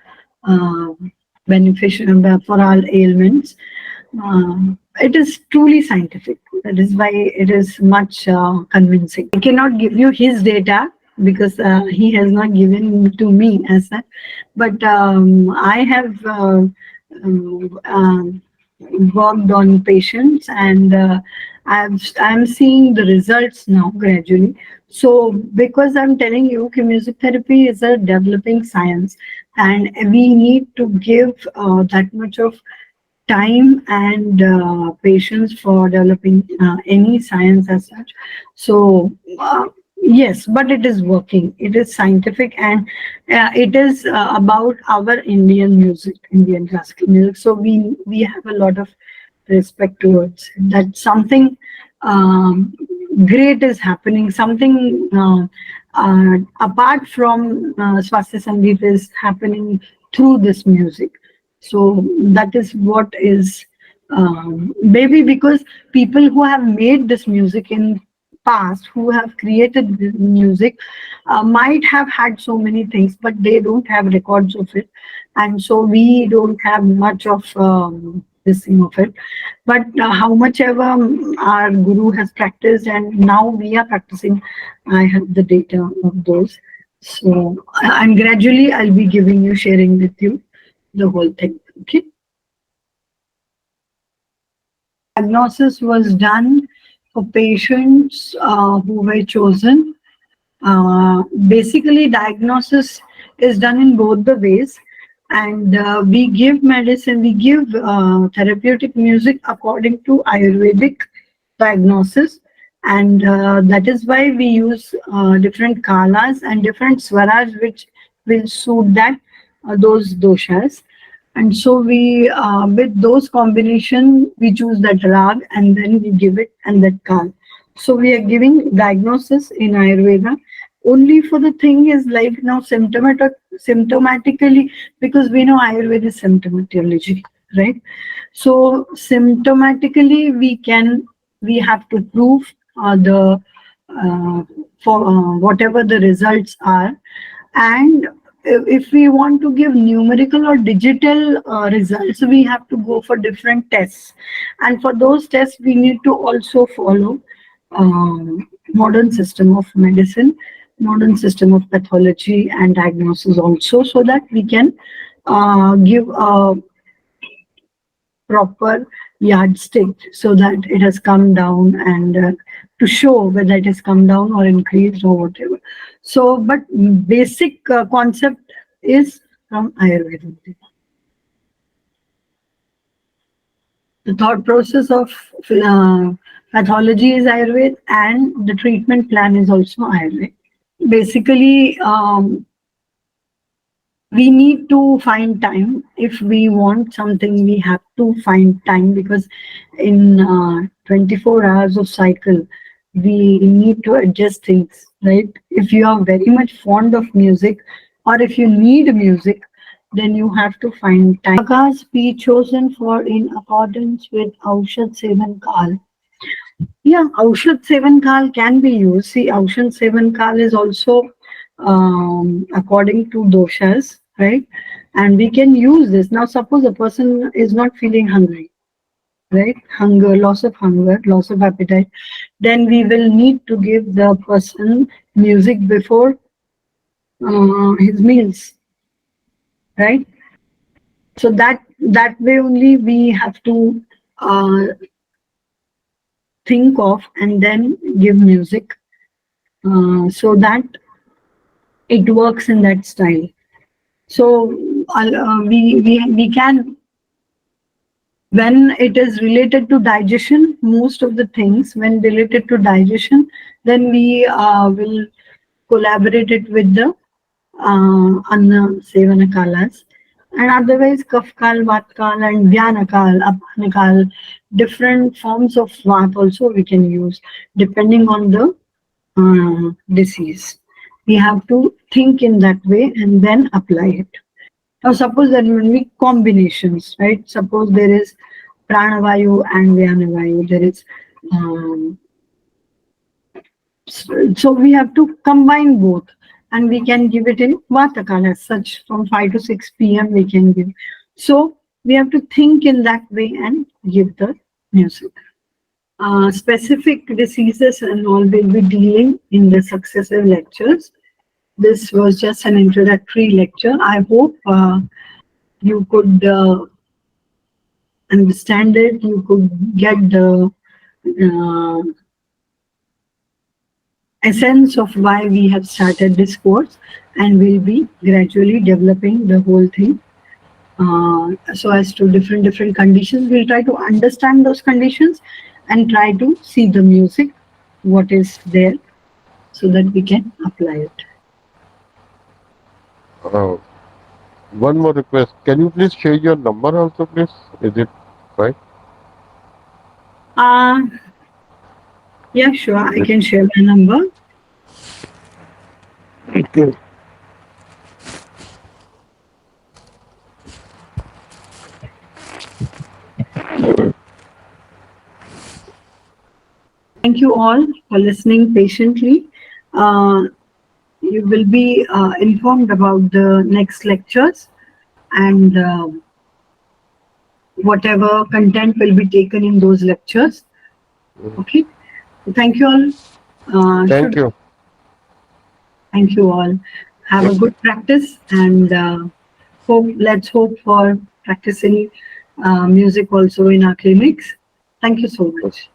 [SPEAKER 3] beneficial for our ailments. It is truly scientific. That is why it is much convincing. I cannot give you his data because he has not given to me, as such, but I have worked on patients, and I'm seeing the results now gradually. So because I'm telling you, music therapy is a developing science, and we need to give that much of time and patience for developing any science as such. So yes, but it is working. It is scientific, and it is about our Indian music, Indian classical music. So we have a lot of respect towards it. That something um, great is happening. Something apart from Swasthya Sangeet is happening through this music. So that is what is maybe because people who have made this music in past, who have created this music, might have had so many things, but they don't have records of it, and so we don't have much of this thing of it. But how much ever our guru has practiced, and now we are practicing, I have the data of those. So and gradually I'll be giving you, sharing with you the whole thing. Okay. Diagnosis was done for patients who were chosen. Basically, diagnosis is done in both the ways, and we give medicine, we give therapeutic music according to Ayurvedic diagnosis, and that is why we use different kalas and different swaras which will suit that those doshas. And so we, with those combination, we choose that rag and then we give it and that kal. So we are giving diagnosis in Ayurveda. Only for the thing is like now symptomatically, because we know Ayurveda is symptomatology, right? So symptomatically we have to prove the for whatever the results are, and if we want to give numerical or digital results, we have to go for different tests, and for those tests we need to also follow modern system of medicine, modern system of pathology and diagnosis also, so that we can give a proper yardstick so that it has come down, and to show whether it has come down or increased or whatever. So, but basic concept is from Ayurveda. The thought process of pathology is Ayurveda, and the treatment plan is also Ayurveda. Basically, we need to find time. If we want something, we have to find time, because in 24 hours of cycle, we need to adjust things, right? If you are very much fond of music, or if you need music, then you have to find time. Ragas be chosen for in accordance with Aushad Sevan Kal. Yeah, Aushad Sevan Kal can be used. See, Aushad Sevan Kal is also according to doshas, right? And we can use this. Now, suppose a person is not feeling hungry, right? Hunger, loss of appetite. Then we will need to give the person music before his meals, right? So that way only we have to think of and then give music, so that it works in that style. So we can, when it is related to digestion, most of the things when related to digestion, then we will collaborate it with the Anna Sevana Kalas. And otherwise, Kafkal, Vatkal, and Dhyanakal, Apanakal, different forms of Vat also we can use depending on the disease. We have to think in that way and then apply it. Now, suppose there will be combinations, right? Suppose there is Pranavayu and Vyanavayu. There is so we have to combine both, and we can give it in Vatakala as such. From 5 to 6 p.m. we can give. So we have to think in that way and give the music. Specific diseases and all will be dealing in the successive lectures. This was just an introductory lecture. I hope you could understand it, you could get the uh, essence of why we have started this course, and we'll be gradually developing the whole thing so as to different conditions. We'll try to understand those conditions and try to see the music, what is there, so that we can apply it.
[SPEAKER 4] One more request. Can you please share your number also, please? Is it right?
[SPEAKER 3] Yeah, sure, I can share my number.
[SPEAKER 4] Okay.
[SPEAKER 3] Thank you all for listening patiently. You will be informed about the next lectures, and whatever content will be taken in those lectures. Okay. Thank you all.
[SPEAKER 4] Thank you.
[SPEAKER 3] Thank you all. Have a good practice, and let's hope for practicing music also in our clinics. Thank you so much.